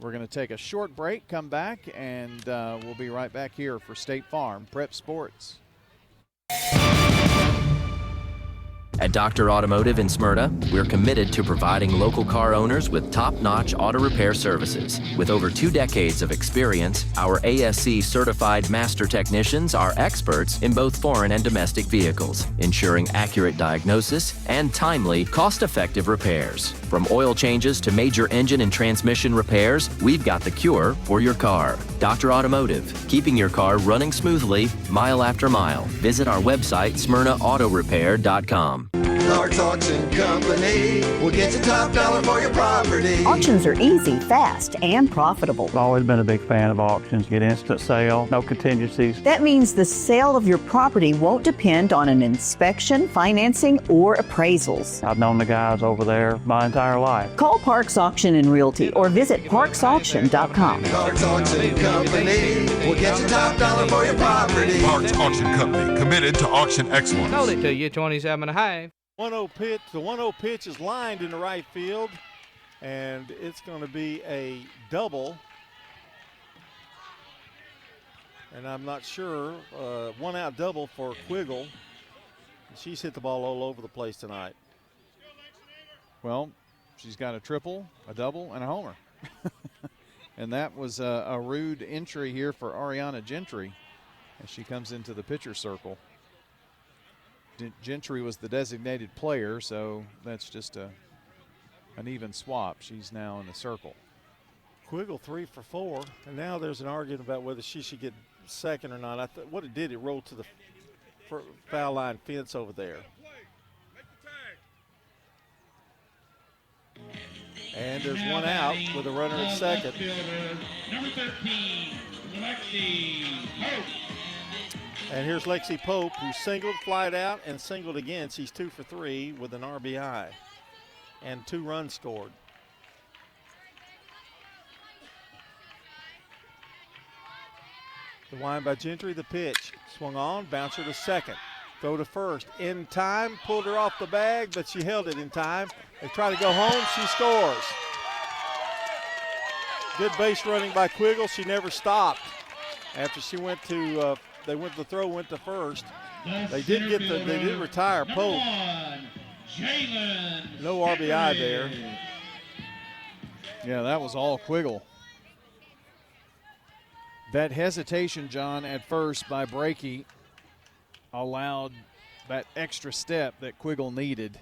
We're going to take a short break, come back, and we'll be right back here for State Farm Prep Sports. At Dr. Automotive in Smyrna, we're committed to providing local car owners with top-notch auto repair services. With over 2 decades of experience, our ASC certified master technicians are experts in both foreign and domestic vehicles, ensuring accurate diagnosis and timely, cost-effective repairs. From oil changes to major engine and transmission repairs, we've got the cure for your car. Dr. Automotive, keeping your car running smoothly, mile after mile. Visit our website, smyrnaautorepair.com. Clark's Auction Company will get you top dollar for your property. Auctions are easy, fast, and profitable. I've always been a big fan of auctions. Get instant sale, no contingencies. That means the sale of your property won't depend on an inspection, financing, or appraisals. I've known the guys over there my entire life. Call Parks Auction and Realty or visit parksauction.com. Clark's Auction Company will get you top dollar for your property. Parks Auction Company, committed to auction excellence. Sold it to you, 27.5. 1-0 pitch. The 1-0 pitch is lined in the right field, and it's going to be a double. And I'm not sure, 1-out double for Quiggle. She's hit the ball all over the place tonight. Well, she's got a triple, a double, and a homer. And that was a rude entry here for Ariana Gentry as she comes into the pitcher circle. Gentry was the designated player, so that's just an even swap. She's now in the circle. Quiggle 3 for 4, and now there's an argument about whether she should get second or not. What it did, it rolled to the foul line fence over there. And there's one out with a runner at second. Number 13, Lexi Pope. And here's Lexi Pope, who singled, flied out, and singled again. She's 2 for 3 with an RBI and 2 runs scored. The wind by Gentry, the pitch. Swung on, bouncer to second. Throw to first. In time, pulled her off the bag, but she held it in time. They try to go home, she scores. Good base running by Quiggle. She never stopped. After she went to, the throw went to first. They did retire Pope. No RBI there. Yeah, that was all Quiggle. That hesitation, John, at first by Breaky allowed that extra step that Quiggle needed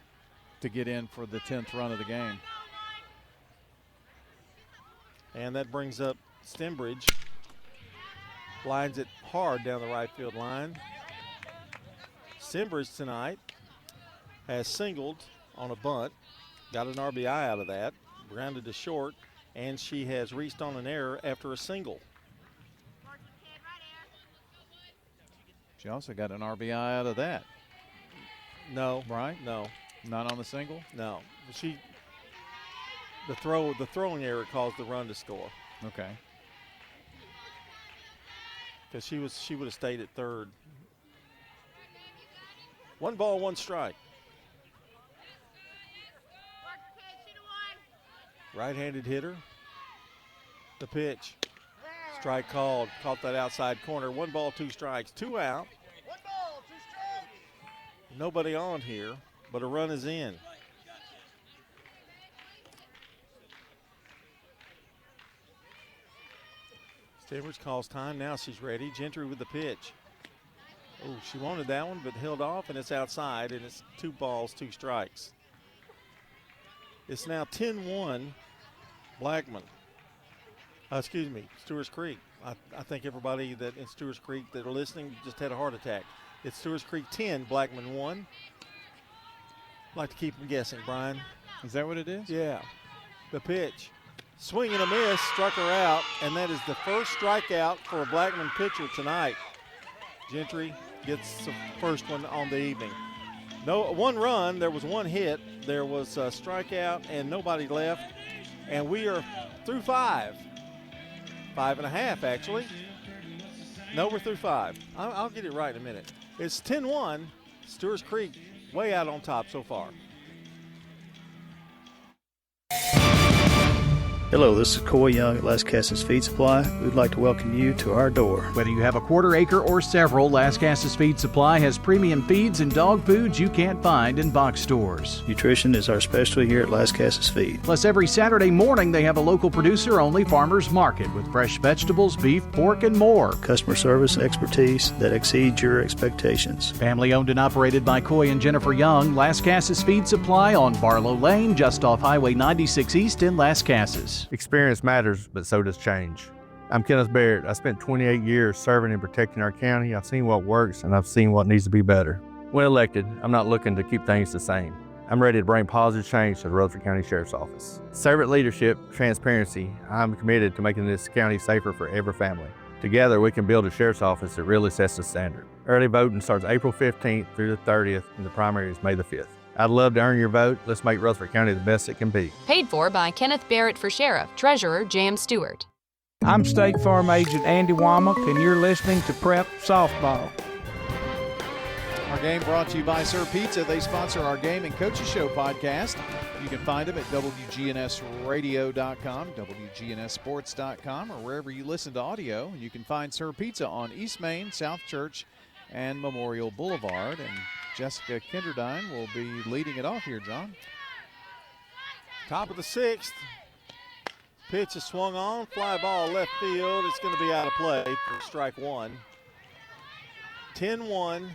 to get in for the 10th run of the game. And that brings up Stembridge. Lines it hard down the right field line. Stembridge tonight has singled on a bunt, got an RBI out of that, grounded to short, and she has reached on an error after a single. She also got an RBI out of that. No. Right? No. Not on the single? No. The throwing error caused the run to score. Okay. Because she would have stayed at third. 1 ball, 1 strike. Right-handed hitter. The pitch. Strike called. Caught that outside corner. 1 ball, 2 strikes. 2 out. Nobody on here, but a run is in. Stewarts calls time. Now she's ready. Gentry with the pitch. Oh, she wanted that one, but held off, and it's outside, and it's 2 balls, 2 strikes. It's now 10-1 Blackman. Stewarts Creek. I think everybody that in Stewarts Creek that are listening just had a heart attack. It's Stewarts Creek 10, Blackman 1. I'd like to keep them guessing, Brian. Is that what it is? Yeah. The pitch. Swing and a miss, struck her out, and that is the first strikeout for a Blackman pitcher tonight. Gentry gets the first one on the evening. No, 1 run, there was 1 hit, there was a strikeout, and nobody left, and we are through 5. 5.5, actually. No, we're through 5. I'll get it right in a minute. It's 10-1, Stewarts Creek way out on top so far. Hello, this is Coy Young at Las Casas Feed Supply. We'd like to welcome you to our door. Whether you have a quarter acre or several, Las Casas Feed Supply has premium feeds and dog foods you can't find in box stores. Nutrition is our specialty here at Las Casas Feed. Plus, every Saturday morning they have a local producer-only farmers market with fresh vegetables, beef, pork, and more. Customer service expertise that exceeds your expectations. Family owned and operated by Coy and Jennifer Young, Las Casas Feed Supply on Barlow Lane, just off Highway 96 East in Las Casas. Experience matters, but so does change. I'm Kenneth Barrett. I spent 28 years serving and protecting our county. I've seen what works, and I've seen what needs to be better. When elected, I'm not looking to keep things the same. I'm ready to bring positive change to the Rutherford County Sheriff's Office. Servant leadership, transparency, I'm committed to making this county safer for every family. Together, we can build a Sheriff's Office that really sets the standard. Early voting starts April 15th through the 30th, and the primary is May the 5th. I'd love to earn your vote. Let's make Rutherford County the best it can be. Paid for by Kenneth Barrett for Sheriff, Treasurer Jam Stewart. I'm State Farm Agent Andy Womack, and you're listening to Prep Softball. Our game brought to you by Sir Pizza. They sponsor our Game and Coaches Show podcast. You can find them at WGNSradio.com, WGNSsports.com, or wherever you listen to audio. You can find Sir Pizza on East Main, South Church, and Memorial Boulevard. And Jessica Kinderdine will be leading it off here, John. Top of the 6th. Pitch is swung on. Fly ball left field. It's going to be out of play for strike 1. 10-1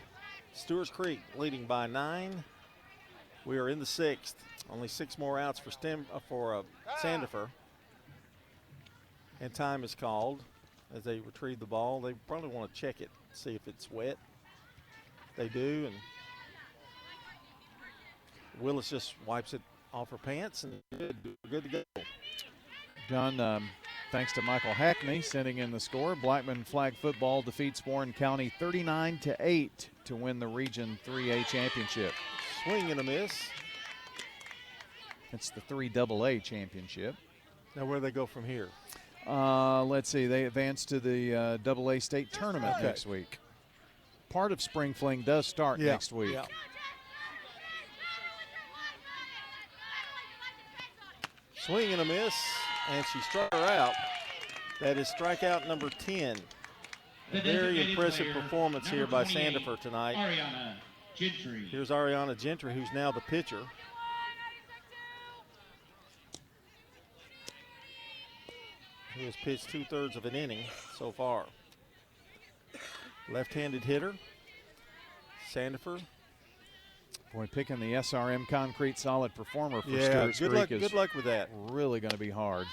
Stewarts Creek leading by 9. We are in the 6th. Only 6 more outs for Sandifer. And time is called as they retrieve the ball. They probably want to check it, see if it's wet. They do, and Willis just wipes it off her pants and good to go. Done thanks to Michael Hackney sending in the score. Blackman flag football defeats Warren County 39-8 to win the Region 3A championship. Swing and a miss. It's the 3AA championship. Now where do they go from here? Let's see. They advance to the AA state tournament next week. Part of Spring Fling does start next week. Yeah. Swing and a miss, and she struck her out. That is strikeout number 10. A very impressive performance here by Sandifer tonight. Ariana Gentry. Here's Ariana Gentry, who's now the pitcher. Who has pitched 2/3 of an inning so far. Left-handed hitter, Sandifer. Boy, picking the SRM Concrete Solid Performer for Stewarts Creek Creek is good luck with that. Really going to be hard.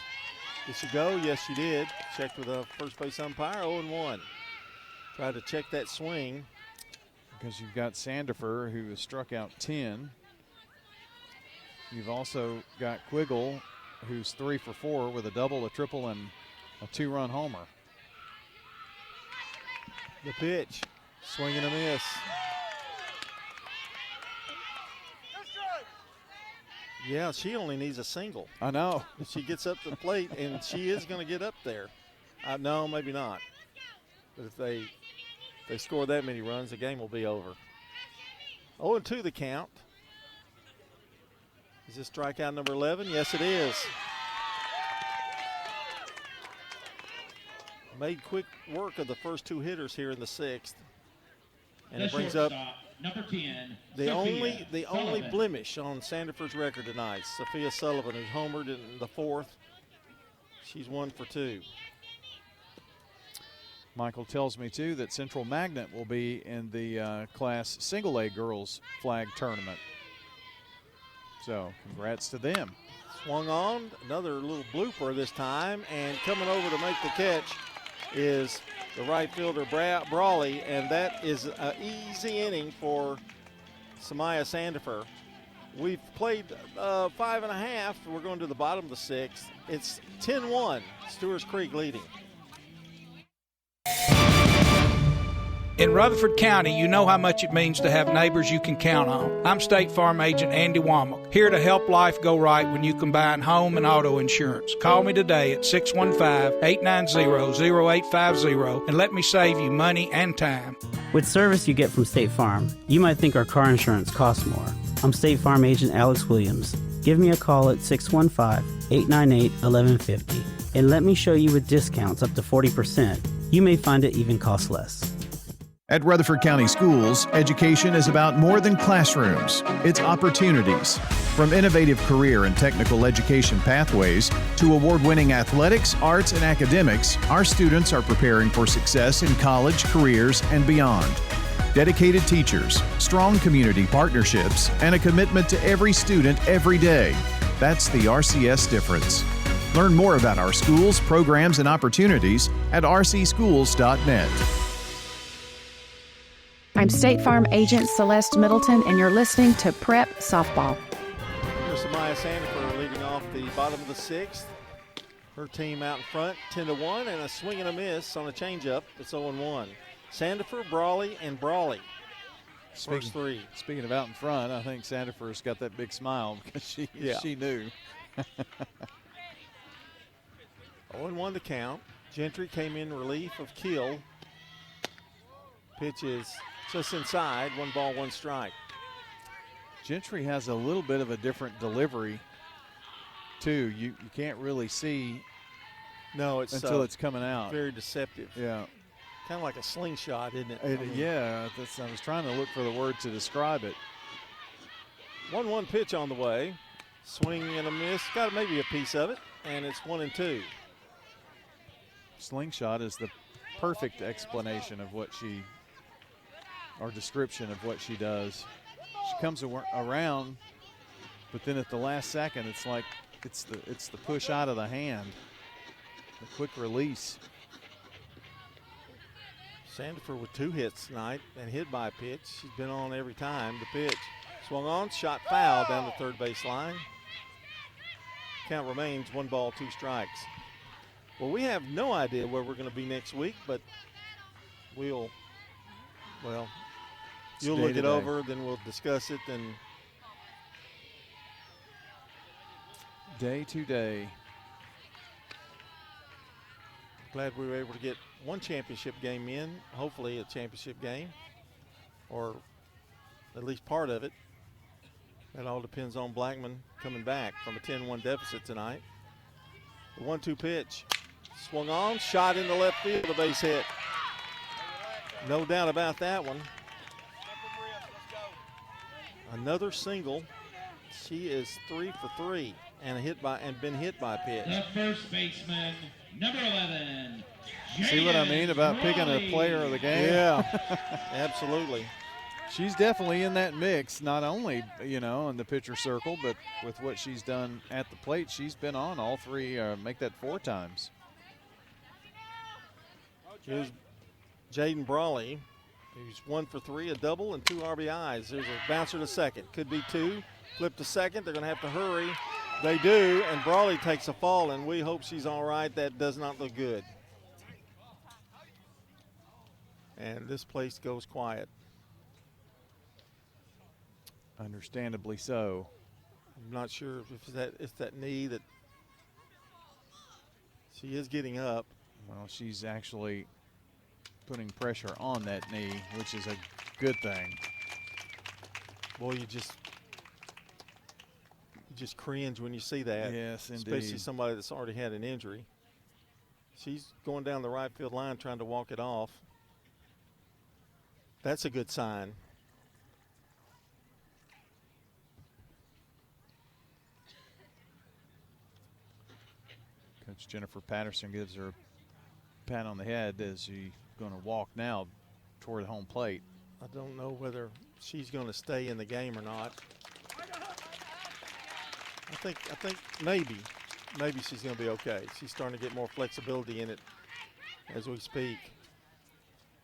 Did she go? Yes, she did. Checked with a first base umpire, 0-1. Tried to check that swing. Because you've got Sandifer, who has struck out 10. You've also got Quiggle, who's 3 for 4 with a double, a triple, and a 2-run homer. The pitch, swing and a miss. Yeah, she only needs a single. I know. She gets up to the plate, and she is going to get up there. No, maybe not. But if they score that many runs, the game will be over. 0-2 the count. Is this strikeout number 11? Yes, it is. Made quick work of the first 2 hitters here in the 6th. And it brings up number 10, the only blemish on Sandifer's record tonight. Sophia Sullivan, who's homered in the 4th. She's 1 for 2. Michael tells me, too, that Central Magnet will be in the Class Single A Girls Flag Tournament. So, congrats to them. Swung on, another little blooper this time, and coming over to make the catch is the right fielder, Brawley, and that is an easy inning for Samaya Sandifer. We've played 5.5. We're going to the bottom of the 6th. It's 10-1, Stewarts Creek leading. In Rutherford County, you know how much it means to have neighbors you can count on. I'm State Farm Agent Andy Womack, here to help life go right when you combine home and auto insurance. Call me today at 615-890-0850 and let me save you money and time. With service you get from State Farm, you might think our car insurance costs more. I'm State Farm Agent Alex Williams. Give me a call at 615-898-1150 and let me show you with discounts up to 40%. You may find it even costs less. At Rutherford County Schools, education is about more than classrooms. It's opportunities. From innovative career and technical education pathways to award-winning athletics, arts, and academics, our students are preparing for success in college, careers, and beyond. Dedicated teachers, strong community partnerships, and a commitment to every student every day. That's the RCS difference. Learn more about our schools, programs, and opportunities at rcschools.net. I'm State Farm Agent Celeste Middleton, and you're listening to Prep Softball. Here's Samaya Sandifer leading off the bottom of the 6th. Her team out in front, 10-1, and a swing and a miss on a changeup. It's 0-1. Sandifer, Brawley, and Brawley. First 3. Speaking of out in front, I think Sandifer's got that big smile because she knew. 0-1 the count. Gentry came in relief of Keel. Pitch is just inside, 1 ball, 1 strike. Gentry has a little bit of a different delivery, too. You can't really see until it's coming out. Very deceptive. Yeah. Kind of like a slingshot, isn't it? Yeah, I was trying to look for the word to describe it. 1-1 pitch on the way. Swing and a miss. Got maybe a piece of it, and it's 1-2. Slingshot is the perfect explanation of what she or description of what she does. She comes around, but then at the last second, it's like it's the push out of the hand, the quick release. Sandiford with 2 hits tonight and hit by a pitch. She's been on every time. The pitch swung on, shot foul down the third base line. Count remains 1 ball, 2 strikes. Well, we have no idea where we're going to be next week, but you'll look it over, then we'll discuss it. And day to day. Glad we were able to get one championship game in, hopefully a championship game, or at least part of it. That all depends on Blackman coming back from a 10-1 deficit tonight. The 1-2 pitch. Swung on, shot in the left field, the base hit. No doubt about that one. Another single. She is 3 for 3 and been hit by a pitch. The first baseman, number 11. See what I mean about picking a player of the game? Yeah, absolutely. She's definitely in that mix, not only, in the pitcher circle, but with what she's done at the plate. She's been on all 3, make that 4 times. Here's Jaden Brawley, who's 1 for 3, a double and 2 RBIs. There's a bouncer to second. Could be 2. Flip to second. They're going to have to hurry. They do, and Brawley takes a fall, and we hope she's all right. That does not look good. And this place goes quiet. Understandably so. I'm not sure if it's that knee that she is getting up. Well, she's actually putting pressure on that knee, which is a good thing. Boy, you just cringe when you see that. Yes, indeed. Especially somebody that's already had an injury. She's going down the right field line trying to walk it off. That's a good sign. Coach Jennifer Patterson gives her a pat on the head as she's going to walk now toward home plate. I don't know whether she's going to stay in the game or not. I think maybe she's going to be okay. She's starting to get more flexibility in it as we speak.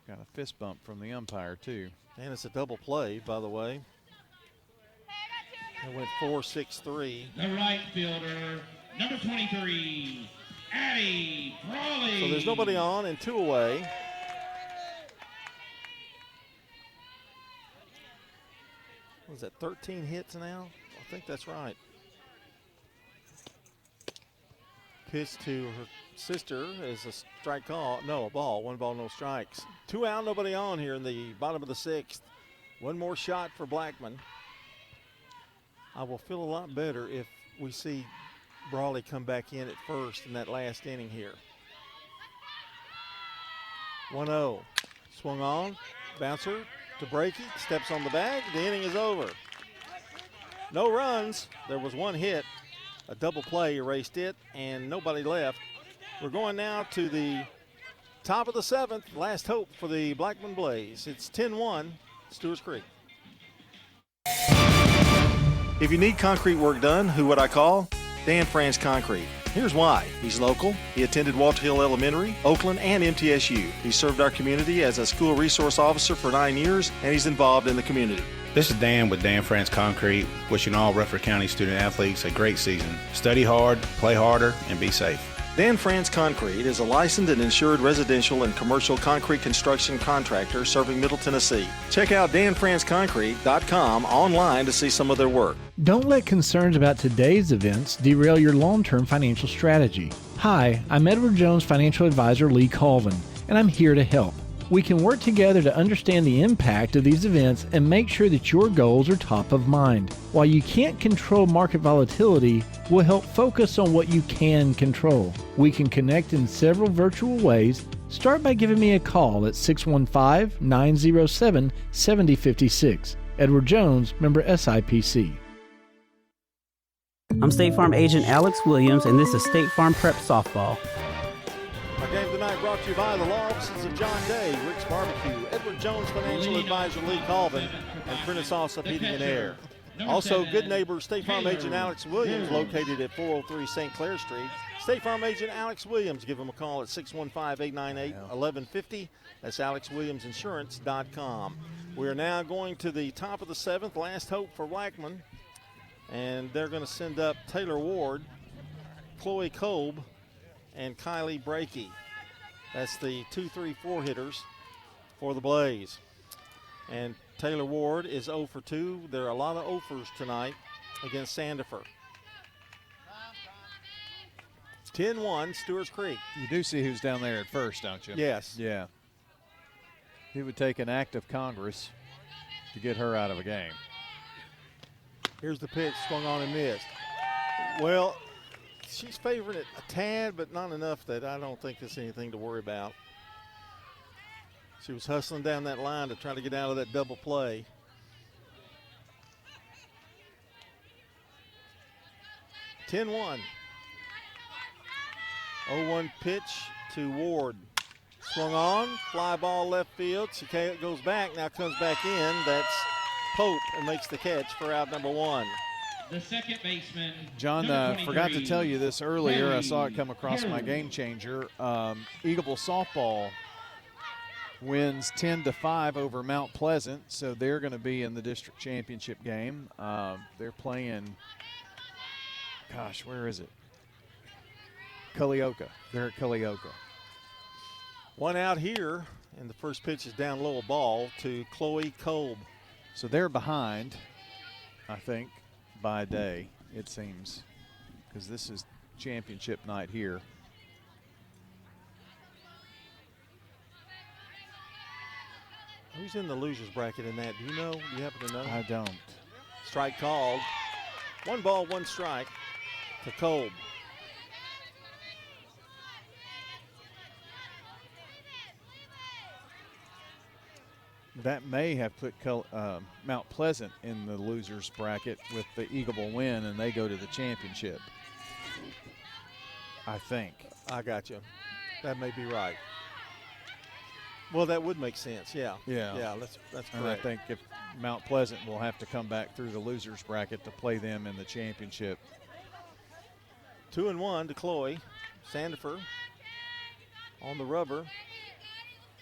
Got a fist bump from the umpire too. And it's a double play, by the way. It went 4-6-3. The right fielder, number 23, Addie Brawley. So there's nobody on and 2 away. What is that, 13 hits now? I think that's right. Pitch to her sister is a strike call. No, a ball. 1 ball, no strikes. 2 out, nobody on here in the bottom of the 6th. 1 more shot for Blackman. I will feel a lot better if we see Brawley come back in at first in that last inning here. 1-0. Swung on. Bouncer to Breaky. Steps on the bag. The inning is over. No runs. There was 1 hit. A double play erased it, and nobody left. We're going now to the top of the 7th. Last hope for the Blackman Blaze. It's 10-1, Stewarts Creek. If you need concrete work done, who would I call? Dan France Concrete. Here's why. He's local. He attended Walter Hill Elementary, Oakland, and MTSU. He served our community as a school resource officer for 9 years, and he's involved in the community. This is Dan with Dan France Concrete, wishing all Rutherford County student athletes a great season. Study hard, play harder, and be safe. Dan France Concrete is a licensed and insured residential and commercial concrete construction contractor serving Middle Tennessee. Check out danfranceconcrete.com online to see some of their work. Don't let concerns about today's events derail your long-term financial strategy. Hi, I'm Edward Jones Financial Advisor Lee Colvin, and I'm here to help. We can work together to understand the impact of these events and make sure that your goals are top of mind. While you can't control market volatility, we'll help focus on what you can control. We can connect in several virtual ways. Start by giving me a call at 615-907-7056. Edward Jones, member SIPC. I'm State Farm agent Alex Williams, and this is State Farm Prep Softball. Our game tonight Tonight brought to you by the law offices of John Day, Rick's Barbecue, Edward Jones Financial Advisor Lee Colvin, and Prentice Allsup Heating and Air. Also, good neighbor State Farm agent Alex Williams, located at 403 St. Clair Street. State Farm agent Alex Williams, give him a call at 615-898-1150. That's AlexWilliamsInsurance.com. We are now going to the top of the 7th, last hope for Blackman. And they're going to send up Taylor Ward, Chloe Kolb, and Kylie Brakey. That's the 2-3-4 hitters for the Blaze. And Taylor Ward is 0 for 2. There are a lot of 0-fers tonight against Sandifer. 10-1, Stewarts Creek. You do see who's down there at first, don't you? Yes. Yeah. It would take an act of Congress to get her out of a game. Here's the pitch, swung on and missed. Well, she's favoring it a tad, but not enough that I don't think there's anything to worry about. She was hustling down that line to try to get out of that double play. (10-1). 0-1 pitch to Ward. Swung on, fly ball left field. She goes back, now comes back in. That's Pope and makes the catch for out number 1. The second baseman. John, forgot to tell you this earlier. I saw it come across my game changer. Eagleville softball wins 10-5 over Mount Pleasant, so they're going to be in the district championship game. They're playing, gosh, where is it? Culleoka. They're at Culleoka. 1 out here, and the first pitch is down low, a ball to Chloe Kolb. So they're behind, I think, by a day, it seems, because this is championship night here. Who's in the losers bracket in that? Do you know? Do you happen to know? I don't. Strike called. 1 ball, 1 strike to Kolb. That may have put Mount Pleasant in the losers bracket with the Eagleville win, and they go to the championship. I think. I got you. That may be right. Well, that would make sense. Yeah. Yeah. That's correct. And I think if Mount Pleasant will have to come back through the losers bracket to play them in the championship. 2-1 to Chloe. Sandifer on the rubber.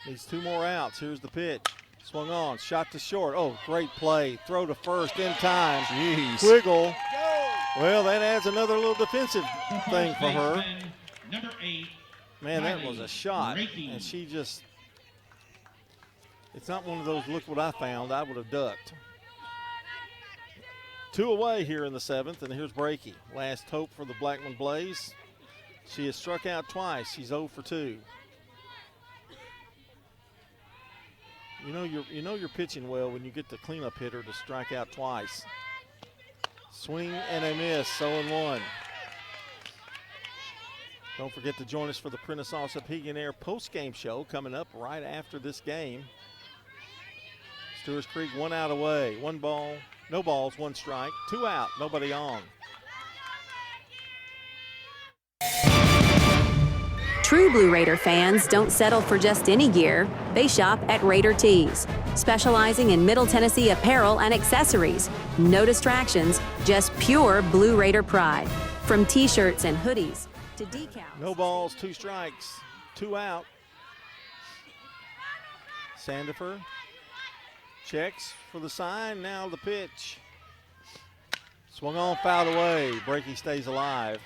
Needs 2 more outs. Here's the pitch. Swung on, shot to short. Oh, great play. Throw to first in time. Jeez. Wiggle. Well, that adds another little defensive thing for her. Number 8. Man, that was a shot. And she just, it's not one of those, look what I found, I would have ducked. 2 away here in the 7th, and here's Brakey. Last hope for the Blackman Blaze. She has struck out twice. She's 0 for 2. You know you're pitching well when you get the cleanup hitter to strike out twice. Swing and a miss, 0-1. Don't forget to join us for the Prentice Allsup Heating and Air post-game show coming up right after this game. Stewarts Creek 1 out away, 1 ball, no balls, 1 strike, 2 out, nobody on. True Blue Raider fans don't settle for just any gear. They shop at Raider Tees, specializing in Middle Tennessee apparel and accessories. No distractions, just pure Blue Raider pride. From t-shirts and hoodies to decals. No balls, 2 strikes, 2 out. Sandifer checks for the sign, now the pitch. Swung on, fouled away. Brakey stays alive.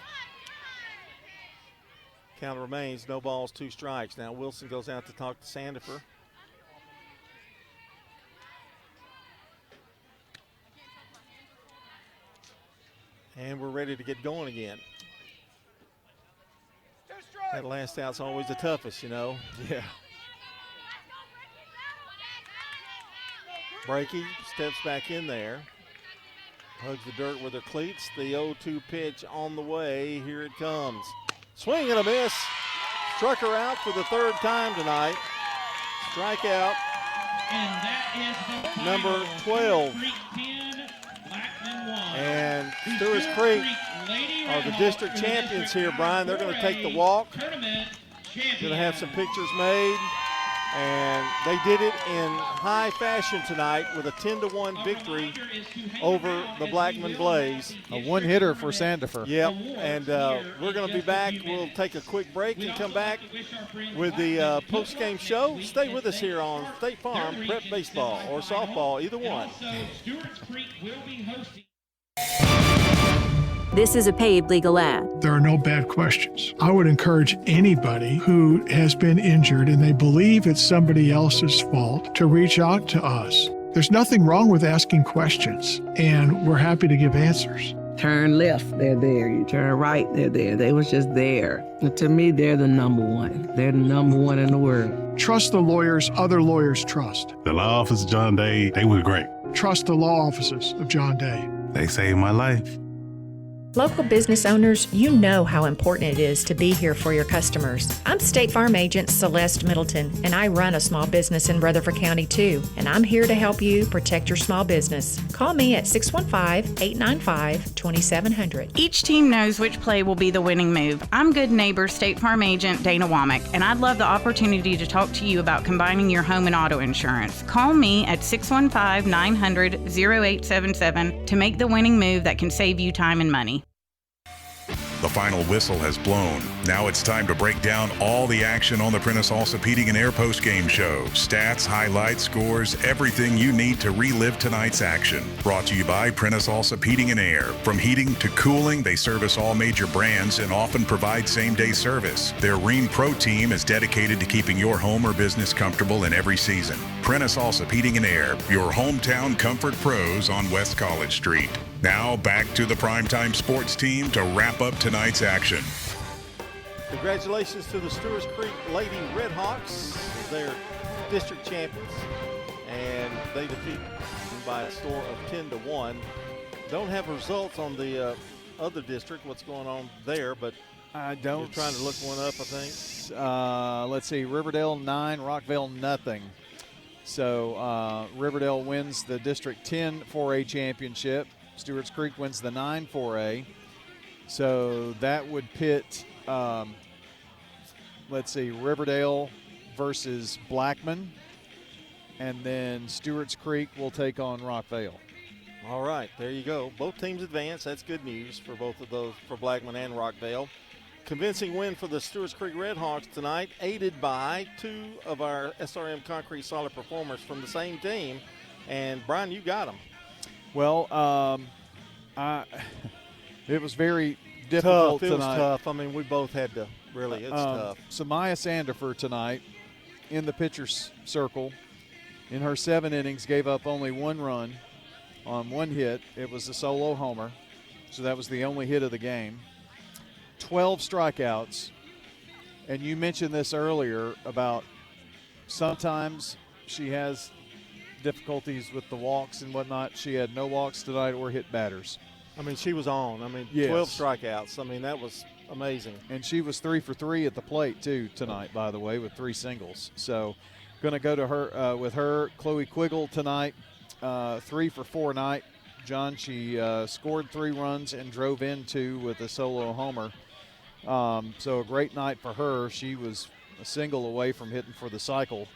Count remains, no balls, 2 strikes. Now Wilson goes out to talk to Sandifer. And we're ready to get going again. That last out's always the toughest, you know. Yeah. Brakey steps back in there. Hugs the dirt with her cleats. The 0-2 pitch on the way. Here it comes. Swing and a miss. Struck her out for the 3rd time tonight. Strikeout. And that is the number 12. And Stewarts Creek are the district champions here, Brian. They're going to take the walk. Going to have some pictures made. And they did it in high fashion tonight with a 10-1 victory over the Blackman Blaze. A one-hitter for Sandifer. Yep, and we're going to be back. We'll take a quick break and come back with the post-game show. Stay with us here on State Farm Prep Baseball or softball, either one. This is a paid legal ad. There are no bad questions. I would encourage anybody who has been injured and they believe it's somebody else's fault to reach out to us. There's nothing wrong with asking questions, and we're happy to give answers. Turn left, they're there. You turn right, they're there. They was just there. And to me, they're the number one. They're the number one in the world. Trust the lawyers other lawyers trust. The law office of John Day, they were great. Trust the law offices of John Day. They saved my life. Local business owners, you know how important it is to be here for your customers. I'm State Farm Agent Celeste Middleton, and I run a small business in Rutherford County too, and I'm here to help you protect your small business. Call me at 615-895-2700. Each team knows which play will be the winning move. I'm good neighbor State Farm Agent Dana Womack, and I'd love the opportunity to talk to you about combining your home and auto insurance. Call me at 615-900-0877 to make the winning move that can save you time and money. The final whistle has blown. Now it's time to break down all the action on the Prentice Allsup Heating and Air post-game show. Stats, highlights, scores, everything you need to relive tonight's action. Brought to you by Prentice Allsup Heating and Air. From heating to cooling, they service all major brands and often provide same-day service. Their Rheem Pro team is dedicated to keeping your home or business comfortable in every season. Prentice Allsup Heating and Air, your hometown comfort pros on West College Street. Now back to the primetime sports team to wrap up tonight's action. Congratulations to the Stewarts Creek Lady Redhawks. They're district champions, and they defeat them by a score of 10-1. Don't have results on the other district, what's going on there, but I don't. You're trying to look one up, I think. Let's see, Riverdale 9, Rockville nothing. So Riverdale wins the District 10 4A championship. Stewarts Creek wins the 9 4A. So that would pit, let's see, Riverdale versus Blackman. And then Stewarts Creek will take on Rockvale. All right, there you go. Both teams advance. That's good news for both of those, for Blackman and Rockvale. Convincing win for the Stewarts Creek Redhawks tonight, aided by two of our SRM Concrete solid performers from the same team. And, Brian, you got them. Well, it was very difficult tonight. It was tough. I mean, we both had to really, it's tough. So Maya Sandifer tonight in the pitcher's circle in her 7 innings gave up only 1 run on 1 hit. It was a solo homer, so that was the only hit of the game. 12 strikeouts, and you mentioned this earlier about sometimes she has difficulties with the walks and whatnot. She had no walks tonight or hit batters. I mean, she was on. I mean, yes. 12 strikeouts. I mean, that was amazing. And she was 3 for 3 at the plate, too, tonight, by the way, with 3 singles. So going to go to her with her. Chloe Quiggle tonight, 3 for 4 night. John, she scored 3 runs and drove in 2 with a solo homer. So a great night for her. She was a single away from hitting for the cycle.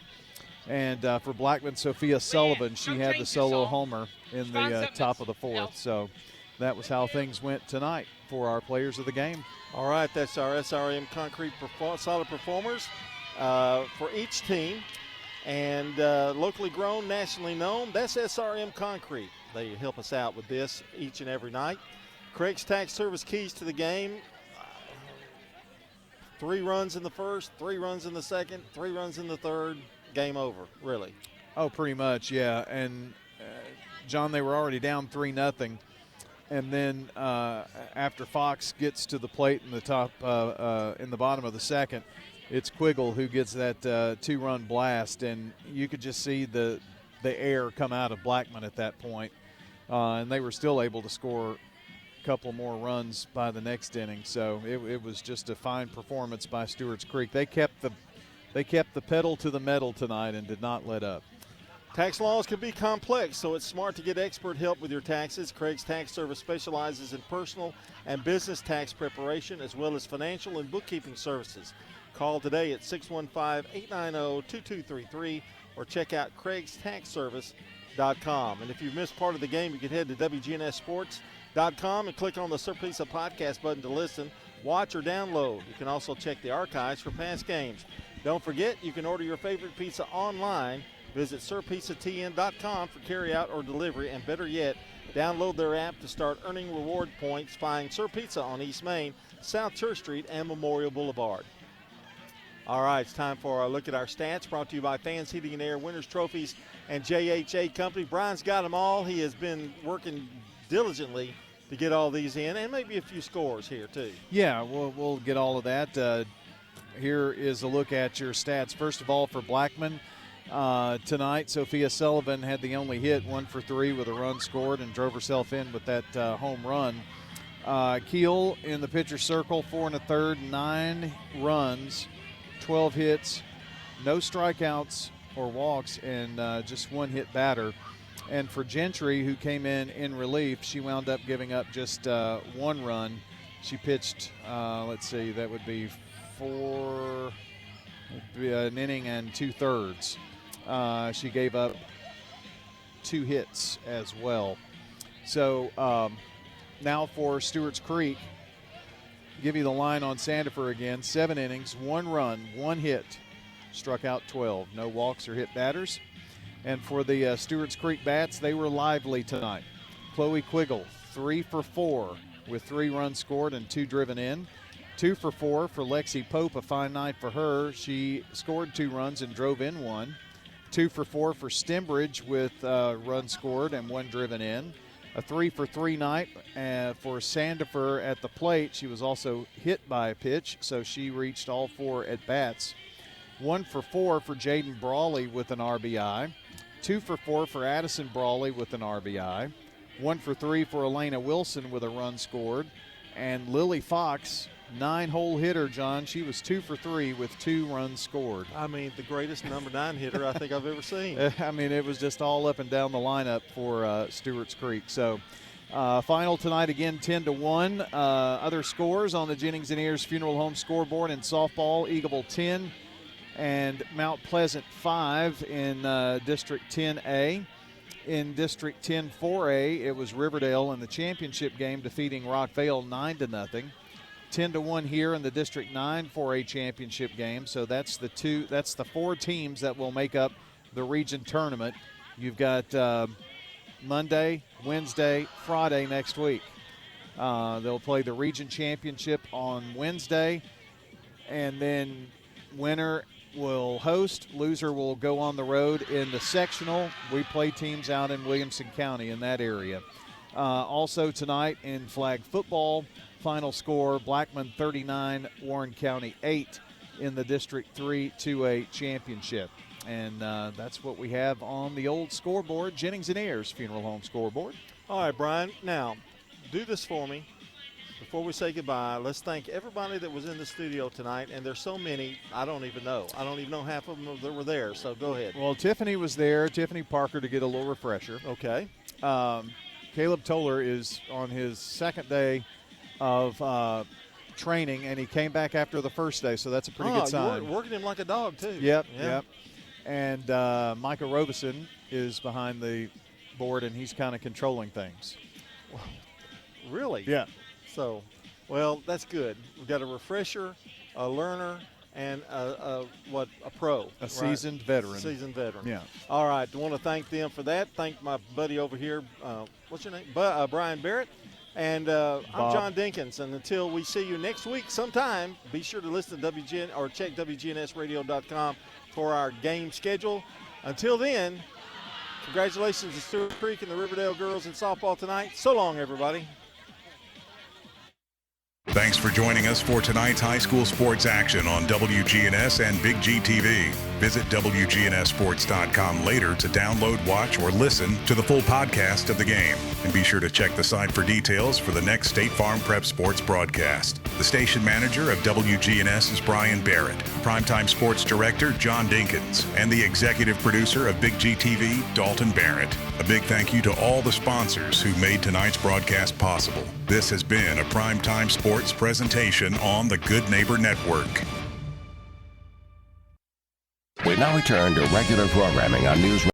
And for Blackman, Sophia Sullivan, she had the solo homer in the top of the 4th. So that was how things went tonight for our players of the game. All right, that's our SRM Concrete solid performers for each team. And locally grown, nationally known, that's SRM Concrete. They help us out with this each and every night. Craig's Tax Service keys to the game. 3 runs in the first, 3 runs in the second, 3 runs in the third. Game over, really. Oh, pretty much, yeah. And, John, they were already down 3-0. And then after Fox gets to the plate in the top, in the bottom of the second, it's Quiggle who gets that 2-run blast. And you could just see the air come out of Blackman at that point. And they were still able to score a couple more runs by the next inning. So it was just a fine performance by Stewarts Creek. They kept the pedal to the metal tonight and did not let up. Tax laws can be complex, so it's smart to get expert help with your taxes. Craig's Tax Service specializes in personal and business tax preparation as well as financial and bookkeeping services. Call today at 615-890-2233 or check out CraigsTaxService.com. And if you've missed part of the game, you can head to WGNSSports.com and click on the Sir Pizza Podcast button to listen, watch, or download. You can also check the archives for past games. Don't forget, you can order your favorite pizza online. Visit SirPizzaTN.com for carryout or delivery, and better yet, download their app to start earning reward points. Find Sir Pizza on East Main, South Church Street, and Memorial Boulevard. All right, it's time for a look at our stats, brought to you by Fans Heating and Air, Winners Trophies, and JHA Company. Brian's got them all. He has been working diligently to get all these in, and maybe a few scores here, too. Yeah, we'll get all of that. Here is a look at your stats. First of all, for Blackman, tonight, Sophia Sullivan had the only hit, 1 for 3 with a run scored, and drove herself in with that home run. Keel in the pitcher's circle, 4 1/3, 9 runs, 12 hits, no strikeouts or walks, and just 1 hit batter. And for Gentry, who came in relief, she wound up giving up just 1 run. She pitched, that would be an inning and 2/3. She gave up 2 hits as well. So now for Stewarts Creek, give you the line on Sandifer again. 7 innings, 1 run, 1 hit, struck out 12. No walks or hit batters. And for the Stewarts Creek Bats, they were lively tonight. Chloe Quiggle, 3 for 4 with 3 runs scored and 2 driven in. 2 for 4 for Lexi Pope, a fine night for her. She scored 2 runs and drove in 1. 2 for 4 for Stembridge with runs scored and 1 driven in. A 3 for 3 night for Sandifer at the plate. She was also hit by a pitch, so she reached all 4 at-bats. 1 for 4 for Jaden Brawley with an RBI. 2 for 4 for Addison Brawley with an RBI. 1 for 3 for Elena Wilson with a run scored. And Lily Fox, 9-hole hitter, John. She was 2 for 3 with 2 runs scored. I mean, the greatest number 9 hitter I think I've ever seen. I mean, it was just all up and down the lineup for Stewarts Creek. So final tonight again, 10-1. Other scores on the Jennings and Ayers Funeral Home scoreboard in softball: Eagleville 10 and Mount Pleasant 5 in District 10A. In District 10 4A, it was Riverdale in the championship game defeating Rockvale 9-0. 10-1 here in the District 9 4A championship game. So that's the 4 teams that will make up the region tournament. You've got Monday, Wednesday, Friday next week. They'll play the region championship on Wednesday, and then winner will host. Loser will go on the road in the sectional. We play teams out in Williamson County in that area. Also tonight in flag football, final score, Blackman 39, Warren County 8 in the District 3 2A championship. And that's what we have on the old scoreboard, Jennings and Ayers Funeral Home scoreboard. All right, Brian, now do this for me. Before we say goodbye, let's thank everybody that was in the studio tonight, and there's so many, I don't even know half of them that were there, so go ahead. Well, Tiffany was there, Tiffany Parker, to get a little refresher. Okay. Caleb Toller is on his second day of training, and he came back after the first day, so that's a pretty good sign. You're working him like a dog, too. Yep. And Micah Robeson is behind the board, and he's kind of controlling things. Really? Yeah. So, well, that's good. We've got a refresher, a learner, and a pro. A seasoned veteran. Seasoned veteran. Yeah. All right. I want to thank them for that. Thank my buddy over here. What's your name? Brian Barrett. And I'm John Dinkins. And until we see you next week sometime, be sure to listen to WGN or check WGNSradio.com for our game schedule. Until then, congratulations to Stewart Creek and the Riverdale girls in softball tonight. So long, everybody. Thanks for joining us for tonight's high school sports action on WGNS and Big G TV. Visit WGNSSports.com later to download, watch, or listen to the full podcast of the game. And be sure to check the site for details for the next State Farm Prep Sports broadcast. The station manager of WGNS is Brian Barrett, Primetime Sports Director John Dinkins, and the executive producer of Big G TV, Dalton Barrett. A big thank you to all the sponsors who made tonight's broadcast possible. This has been a Primetime Sports presentation on the Good Neighbor Network. Now return to regular programming on News